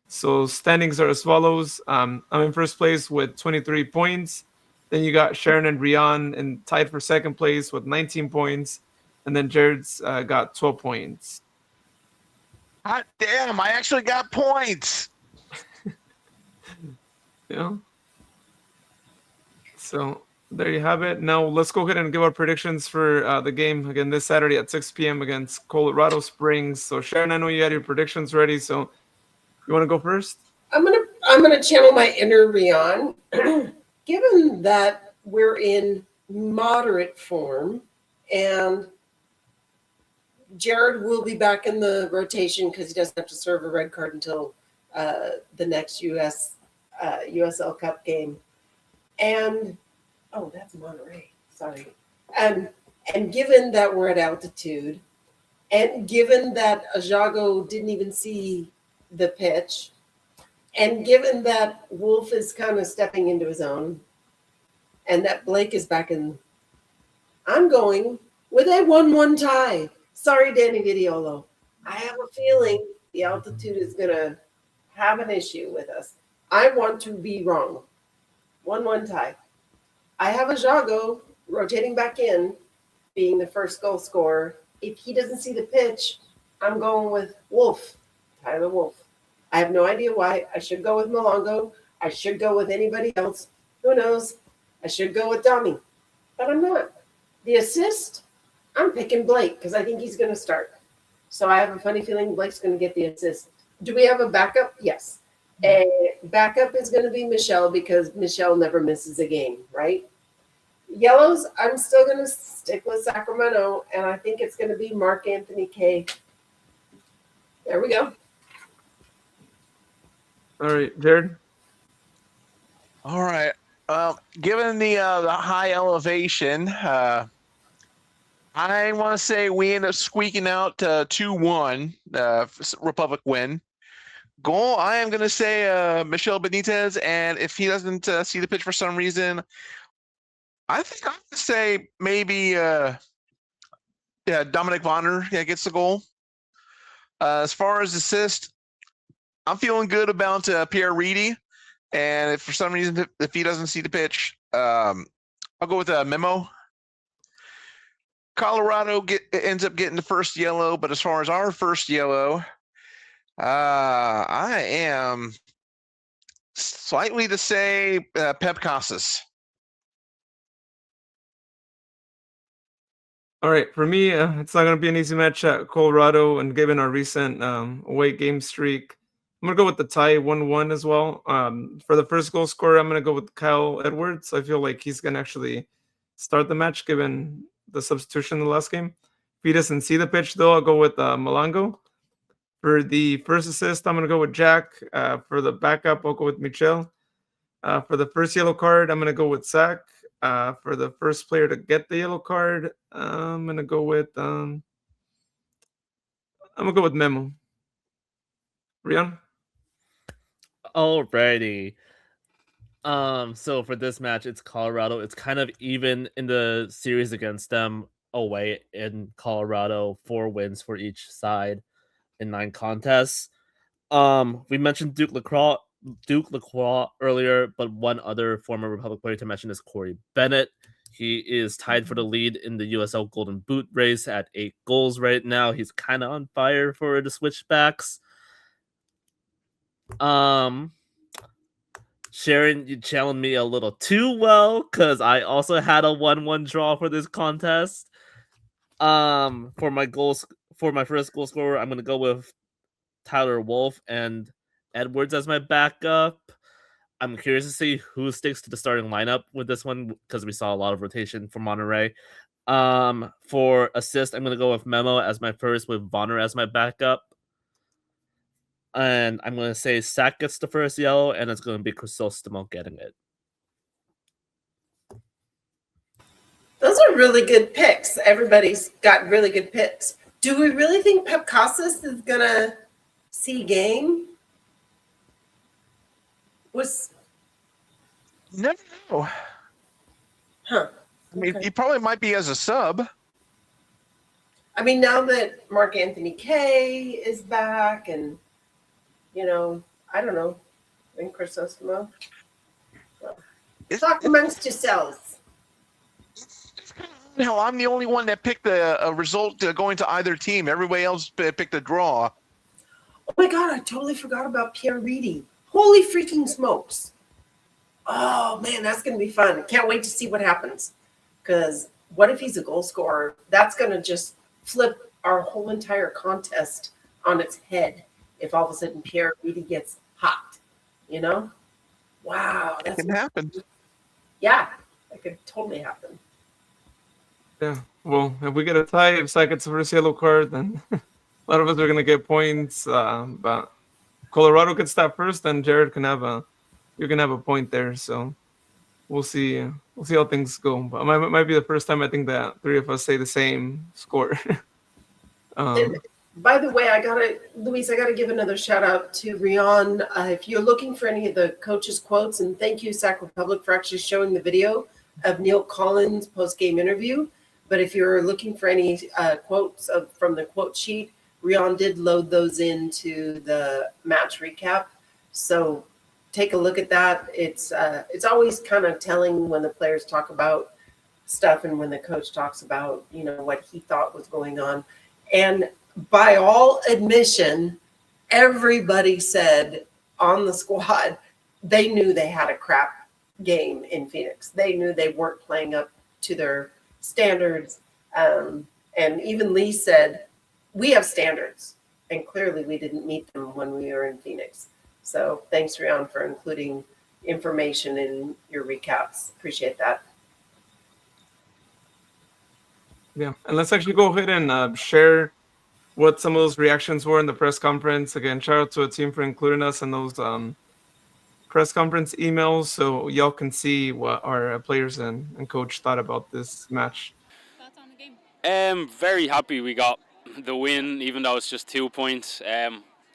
So standings are as follows. I'm in first place with 23 points. Then you got Sharon and Rian and tied for second place with 19 points. And then Jared's got 12 points. Hot damn, I actually got points. Yeah. So there you have it. Now let's go ahead and give our predictions for the game again this Saturday at 6 p.m. against Colorado Springs. So Sharon, I know you had your predictions ready. So you want to go first? I'm gonna channel my inner Rian. Given that we're in moderate form and Jared will be back in the rotation because he doesn't have to serve a red card until the next USL Cup game. And that's Monterey. Sorry. And given that we're at altitude, and given that Ajago didn't even see the pitch, and given that Wolf is kind of stepping into his own, and that Blake is back in, I'm going with a 1-1 tie. Sorry, Danny Vidiolo. I have a feeling the altitude is going to have an issue with us. I want to be wrong. 1-1 tie. I have Ajago rotating back in, being the first goal scorer. If he doesn't see the pitch, I'm going with Wolf, Tyler Wolf. I have no idea why. I should go with Malongo. I should go with anybody else. Who knows? I should go with Tommy. But I'm not. The assist, I'm picking Blake because I think he's going to start. So I have a funny feeling Blake's going to get the assist. Do we have a backup? Yes. A backup is going to be Michelle because Michelle never misses a game, right? Yellows, I'm still going to stick with Sacramento, and I think it's going to be Mark Anthony K. There we go. All right, Jared. All right. Given the high elevation, I want to say we end up squeaking out 2-1, Republic win. Goal, I am going to say Michelle Benitez, and if he doesn't see the pitch for some reason, I think I'm going to say maybe Dominic Vonner gets the goal. As far as assist, I'm feeling good about Pierre Reedy, and if for some reason if he doesn't see the pitch, I'll go with Memo. Colorado ends up getting the first yellow, but as far as our first yellow, I am slightly to say Pep Casas. All right, for me, it's not going to be an easy match at Colorado, and given our recent away game streak, I'm going to go with the tie 1-1 as well. For the first goal scorer, I'm going to go with Kyle Edwards. I feel like he's going to actually start the match given the substitution in the last game. If he doesn't see the pitch, though, I'll go with Malango. For the first assist, I'm going to go with Jack. For the backup, I'll go with Michel. For the first yellow card, I'm going to go with Sac. For the first player to get the yellow card, I'm going to go with Memo. Rian? Alrighty. So for this match, it's Colorado. It's kind of even in the series against them away in Colorado. 4 wins for each side in 9 contests. We mentioned Duke Lacroix earlier, but one other former Republic player to mention is Corey Bennett. He is tied for the lead in the USL Golden Boot race at 8 goals right now. He's kind of on fire for the Switchbacks. Sharon, you challenged me a little too well because I also had a 1-1 draw for this contest. For my first goal scorer, I'm gonna go with Tyler Wolf and Edwards as my backup. I'm curious to see who sticks to the starting lineup with this one because we saw a lot of rotation from Monterey. For assist, I'm gonna go with Memo as my first, with Vonner as my backup. And I'm going to say Sack gets the first yellow, and it's going to be Chrysostemo getting it. Those are really good picks. Everybody's got really good picks. Do we really think Pep Casas is going to see game? Never know. Huh. I mean, Okay. he probably might be as a sub. I mean, now that Mark Anthony Kay is back and, I don't know. I think Chrysostemo. Talk amongst yourselves. Hell, I'm the only one that picked a result going to either team. Everybody else picked a draw. Oh my God, I totally forgot about Pierre Reedy. Holy freaking smokes. Oh man, that's going to be fun. Can't wait to see what happens. Because what if he's a goal scorer? That's going to just flip our whole entire contest on its head if all of a sudden Pierre Reedy gets hot. Wow. That can happen. Yeah, that could totally happen. Yeah. Well, if we get a tie, if Sack gets the first yellow card, then a lot of us are gonna get points. But Colorado gets that first, then Jared can have a point there. So we'll see. We'll see how things go. But it might be the first time I think that 3 of us say the same score. And by the way, Luis, I gotta give another shout out to Rion. If you're looking for any of the coaches' quotes, and thank you, Sac Republic, for actually showing the video of Neil Collins' post-game interview. But if you're looking for any quotes from the quote sheet, Rion did load those into the match recap. So take a look at that. It's always kind of telling when the players talk about stuff and when the coach talks about, what he thought was going on. And by all admission, everybody said on the squad, they knew they had a crap game in Phoenix. They knew they weren't playing up to their standards. And even Lee said, we have standards. And clearly we didn't meet them when we were in Phoenix. So thanks, Rion, for including information in your recaps. Appreciate that. Yeah, and let's actually go ahead and share what some of those reactions were in the press conference. Again, shout out to a team for including us in those press conference emails so y'all can see what our players and coach thought about this match. Thoughts on the game? Very happy we got the win, even though it's just 2 points.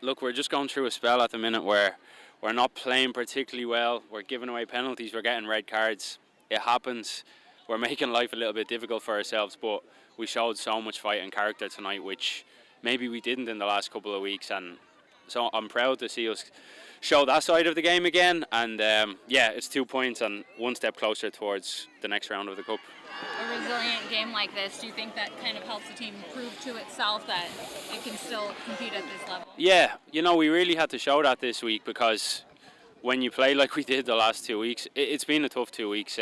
Look, we're just going through a spell at the minute where we're not playing particularly well. We're giving away penalties. We're getting red cards. It happens. We're making life a little bit difficult for ourselves, but we showed so much fight and character tonight, which maybe we didn't in the last couple of weeks. And so I'm proud to see us show that side of the game again. And it's 2 points and one step closer towards the next round of the Cup. A resilient game like this, do you think that kind of helps the team prove to itself that it can still compete at this level? Yeah, we really had to show that this week, because when you play like we did the last 2 weeks, it's been a tough 2 weeks.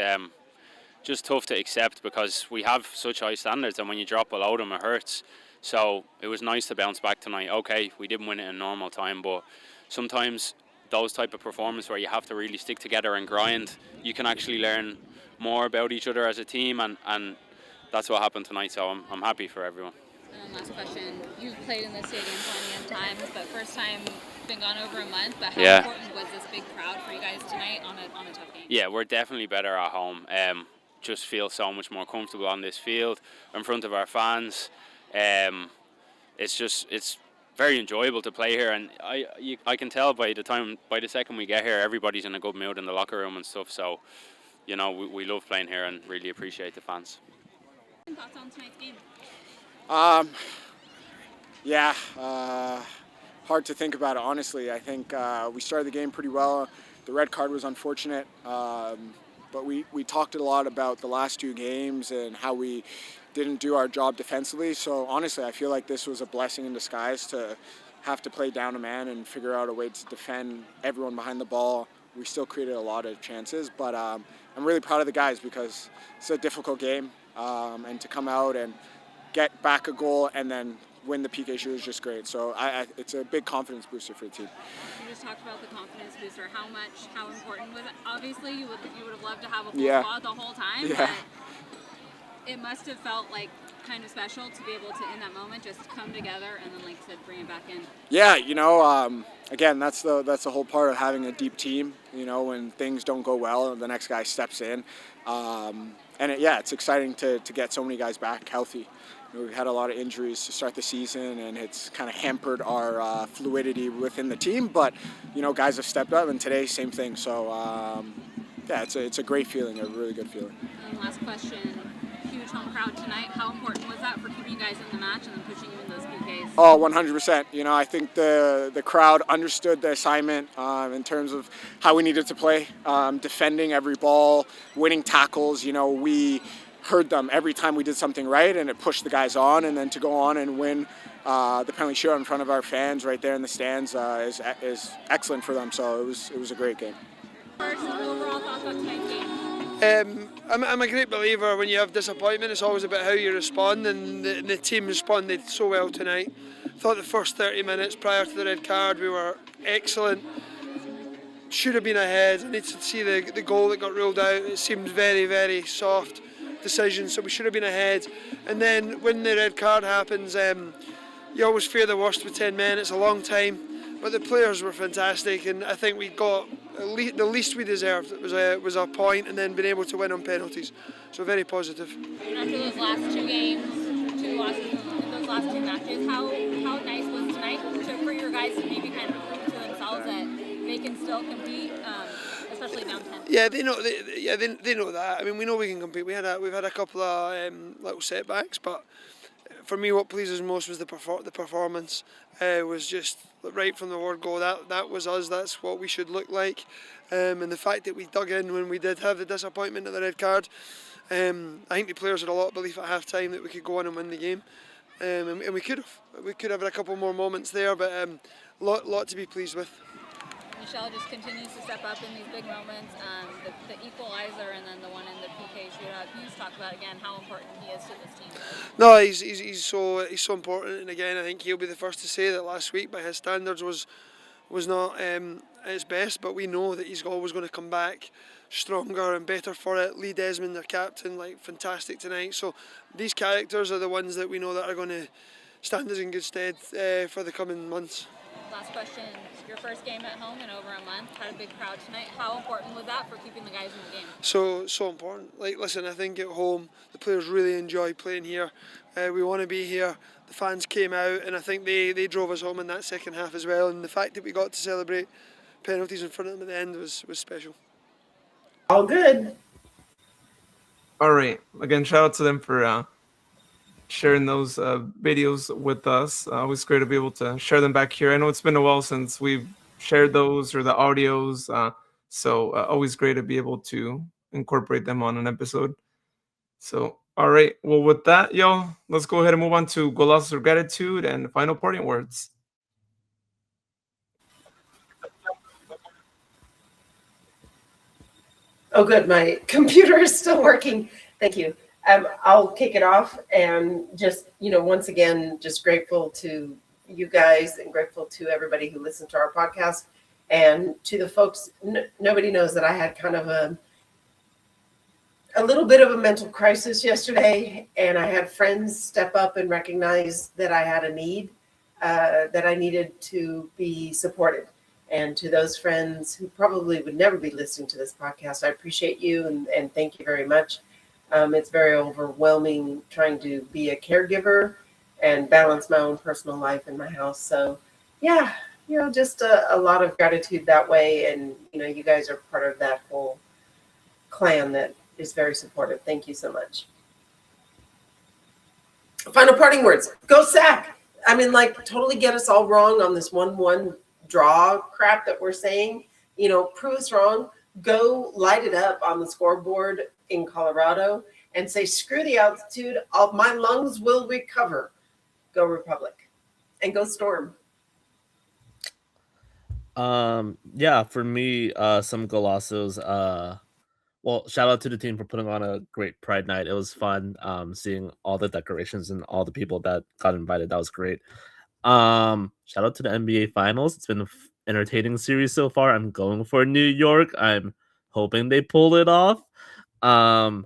Just tough to accept because we have such high standards, and when you drop below them, it hurts. So it was nice to bounce back tonight. Okay, we didn't win it in normal time, but sometimes those type of performances where you have to really stick together and grind, you can actually learn more about each other as a team, and that's what happened tonight. So I'm happy for everyone. And last question, you've played in this stadium plenty of times, but first time been gone over a month, but how important was this big crowd for you guys tonight on a tough game? Yeah, we're definitely better at home. Just feel so much more comfortable on this field in front of our fans. It's very enjoyable to play here, and I can tell by the second we get here, everybody's in a good mood in the locker room and stuff. So, you know, we love playing here and really appreciate the fans. Thoughts on tonight's game? Hard to think about it, honestly. I think we started the game pretty well. The red card was unfortunate, but we talked a lot about the last 2 games and how we didn't do our job defensively. So honestly, I feel like this was a blessing in disguise to have to play down a man and figure out a way to defend everyone behind the ball. We still created a lot of chances, but I'm really proud of the guys because it's a difficult game, and to come out and get back a goal and then win the PK shoot is just great. So it's a big confidence booster for the team. You just talked about the confidence booster. How important was it? Obviously, you would have loved to have a full Yeah. squad the whole time, Yeah. but it must have felt like kind of special to be able to, in that moment, just come together and then, like you said, bring it back in. Yeah, you know, again, that's the whole part of having a deep team. You know, when things don't go well, the next guy steps in, and it's exciting to get so many guys back healthy. You know, we've had a lot of injuries to start the season, and it's kind of hampered our fluidity within the team. But you know, guys have stepped up, and today, same thing. So it's a great feeling, a really good feeling. And last question. Huge home crowd tonight. How important was that for keeping you guys in the match and then pushing you in those PKs? Oh, 100%. You know, I think the crowd understood the assignment in terms of how we needed to play, defending every ball, winning tackles. You know, we heard them every time we did something right, and it pushed the guys on. And then to go on and win the penalty shootout in front of our fans right there in the stands is excellent for them. So it was a great game. First, overall thoughts on tonight's game? I'm a great believer when you have disappointment. It's always about how you respond, and the team responded so well tonight. I thought the first 30 minutes prior to the red card we were excellent. Should have been ahead. I need to see the goal that got ruled out. It seemed very, very soft decision, so we should have been ahead. And then when the red card happens, you always fear the worst with 10 men. It's a long time, but the players were fantastic, and I think we got the least we deserved. It was a point, and then being able to win on penalties. So very positive. After those last 2 games, 2 losses in those last 2 matches, how nice was tonight for your guys to maybe kind of prove to themselves that they can still compete, especially down 10? Yeah, they know. They know that. I mean, we know we can compete. We've had a couple of little setbacks, but for me, what pleases most was the performance. Was just right from the word go. That was us. That's what we should look like. And the fact that we dug in when we did have the disappointment of the red card. I think the players had a lot of belief at half time that we could go on and win the game. And we could have. We could have had a couple more moments there, but lot to be pleased with. Michelle just continues to step up in these big moments, the equalizer and then the one in the PK shootout. Can you just talk about again how important he is to this team? No, he's so important, and again I think he'll be the first to say that last week by his standards was not at his best, but we know that he's always going to come back stronger and better for it. Lee Desmond, their captain, fantastic tonight. So these characters are the ones that we know that are going to stand us in good stead for the coming months. Last question. Your first game at home in over a month. Had a big crowd tonight. How important was that for keeping the guys in the game? So important. Listen, I think at home the players really enjoy playing here. We want to be here. The fans came out, and I think they drove us home in that second half as well. And the fact that we got to celebrate penalties in front of them at the end was special. All good. All right. Again, shout out to them for sharing those videos with us. Always great to be able to share them back here. I know it's been a while since we've shared those or the audios, so always great to be able to incorporate them on an episode. So, all right. Well, with that, y'all, let's go ahead and move on to Golazos of Gratitude and final parting words. Oh, good. My computer is still working. Thank you. I'll kick it off and just, once again, just grateful to you guys and grateful to everybody who listened to our podcast, and to the folks. Nobody knows that I had kind of a little bit of a mental crisis yesterday, and I had friends step up and recognize that I had a need, that I needed to be supported. And to those friends who probably would never be listening to this podcast, I appreciate you and thank you very much. It's very overwhelming trying to be a caregiver and balance my own personal life in my house. So yeah, just a lot of gratitude that way. And, you guys are part of that whole clan that is very supportive. Thank you so much. Final parting words. Go Sac. I mean, totally get us all wrong on this 1-1 draw crap that we're saying. Prove us wrong. Go light it up on the scoreboard in Colorado and say, screw the altitude. My lungs will recover. Go Republic. And go Storm. Yeah, for me, some golazos. Well, shout out to the team for putting on a great Pride night. It was fun seeing all the decorations and all the people that got invited. That was great. Shout out to the NBA Finals. It's been an entertaining series so far. I'm going for New York. I'm hoping they pull it off. I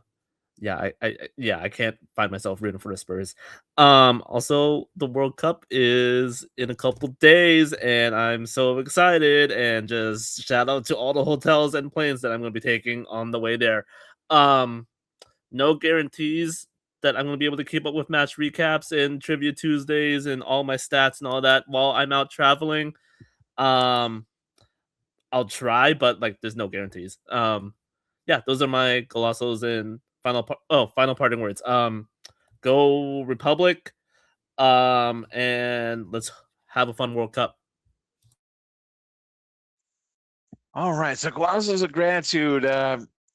can't find myself rooting for the Spurs. Also, the World Cup is in a couple days, and I'm so excited. And just shout out to all the hotels and planes that I'm going to be taking on the way there. No guarantees that I'm going to be able to keep up with match recaps and trivia Tuesdays and all my stats and all that while I'm out traveling. I'll try, but there's no guarantees. Those are my golazos and final parting words. Go Republic. And let's have a fun World Cup. All right, so golazos of gratitude.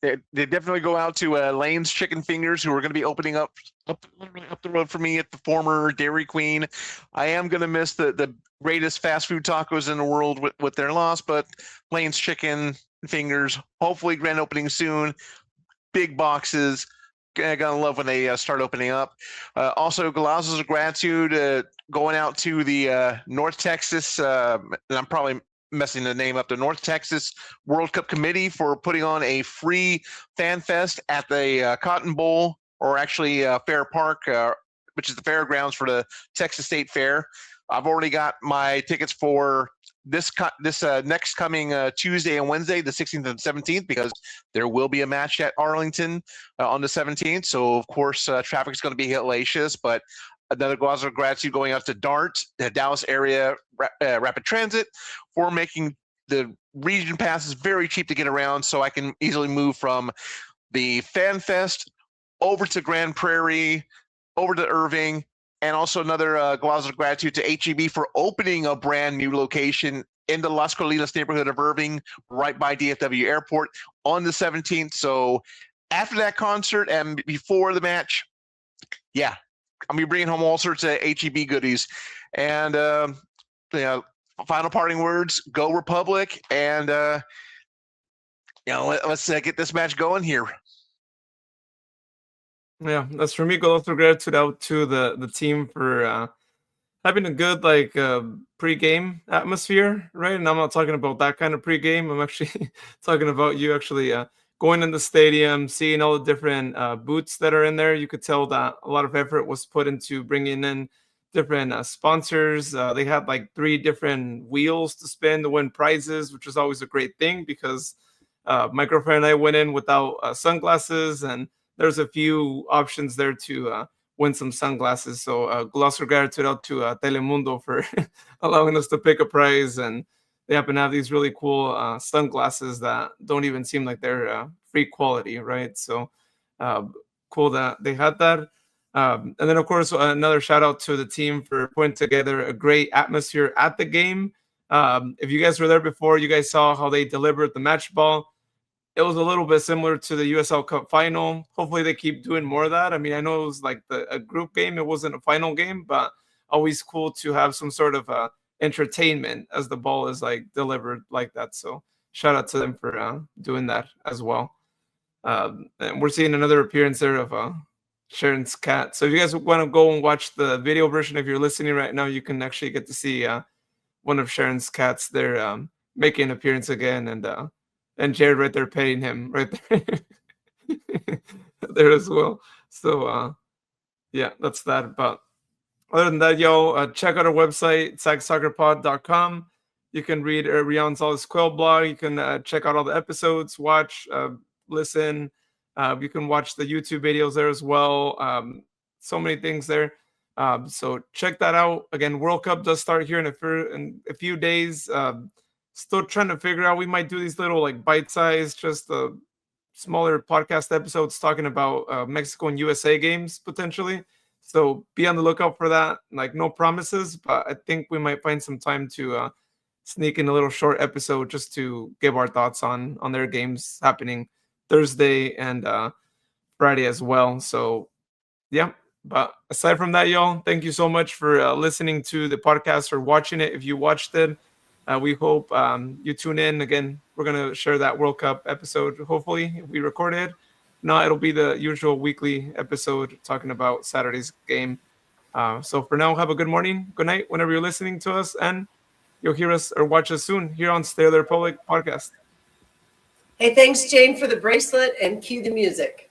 They definitely go out to Lane's Chicken Fingers, who are going to be opening up the road for me at the former Dairy Queen. I am going to miss the greatest fast food tacos in the world with their loss, but Lane's Chicken Fingers, hopefully grand opening soon. Big boxes. Gonna love when they start opening up. Also, golazos of gratitude going out to the North Texas, and I'm probably messing the name up, the North Texas World Cup Committee for putting on a free fan fest at the Cotton Bowl, or actually Fair Park, which is the fairgrounds for the Texas State Fair. I've already got my tickets for this next coming Tuesday and Wednesday, the 16th and 17th, because there will be a match at Arlington on the 17th. So, of course, traffic is going to be hellacious, but another golazo of gratitude going out to DART, the Dallas Area Rapid Transit, for making the region passes very cheap to get around, so I can easily move from the Fan Fest over to Grand Prairie, over to Irving. And also another golazo of gratitude to HEB for opening a brand new location in the Las Colinas neighborhood of Irving, right by DFW Airport, on the 17th. So after that concert and before the match, I'm going to be bringing home all sorts of HEB goodies. And final parting words, go Republic. And, let's get this match going here. Yeah, that's for me. Go also gratitude out to the team for having a good pre-game atmosphere, right? And I'm not talking about that kind of pre-game. I'm actually talking about you actually going in the stadium, seeing all the different booths that are in there. You could tell that a lot of effort was put into bringing in different sponsors. They had 3 different wheels to spin to win prizes, which was always a great thing, because my girlfriend and I went in without sunglasses, and there's a few options there to win some sunglasses. So golazo gratitude out to Telemundo for allowing us to pick a prize. And they happen to have these really cool sunglasses that don't even seem like they're free quality, right? So cool that they had that. And then, of course, another shout out to the team for putting together a great atmosphere at the game. If you guys were there before, you guys saw how they delivered the match ball. It was a little bit similar to the USL Cup final. Hopefully they keep doing more of that. I mean, I know it was a group game. It wasn't a final game, but always cool to have some sort of entertainment as the ball is delivered like that. So shout out to them for doing that as well. And we're seeing another appearance there of Sharon's cat. So if you guys want to go and watch the video version, if you're listening right now, you can actually get to see one of Sharon's cats there making an appearance again, and Jared right there petting him right there, there as well. So, that's that. But other than that, y'all, check out our website, sacsoccerpod.com. You can read Rian Gonzalez-Quell blog. You can check out all the episodes, watch, listen. You can watch the YouTube videos there as well. So many things there. So check that out. Again, World Cup does start here in a few days. Still trying to figure out. We might do these little like bite-sized, just smaller podcast episodes talking about Mexico and USA games potentially. So be on the lookout for that. Like no promises, but I think we might find some time to sneak in a little short episode just to give our thoughts on their games happening Thursday and Friday as well. So yeah. But aside from that, y'all, thank you so much for listening to the podcast or watching it. If you watched it, we hope you tune in. Again, we're going to share that World Cup episode, hopefully, if we record it. No, it'll be the usual weekly episode talking about Saturday's game. So for now, have a good morning, good night, whenever you're listening to us. And you'll hear us or watch us soon here on Stay There Republic podcast. Hey, thanks, Jane, for the bracelet, and cue the music.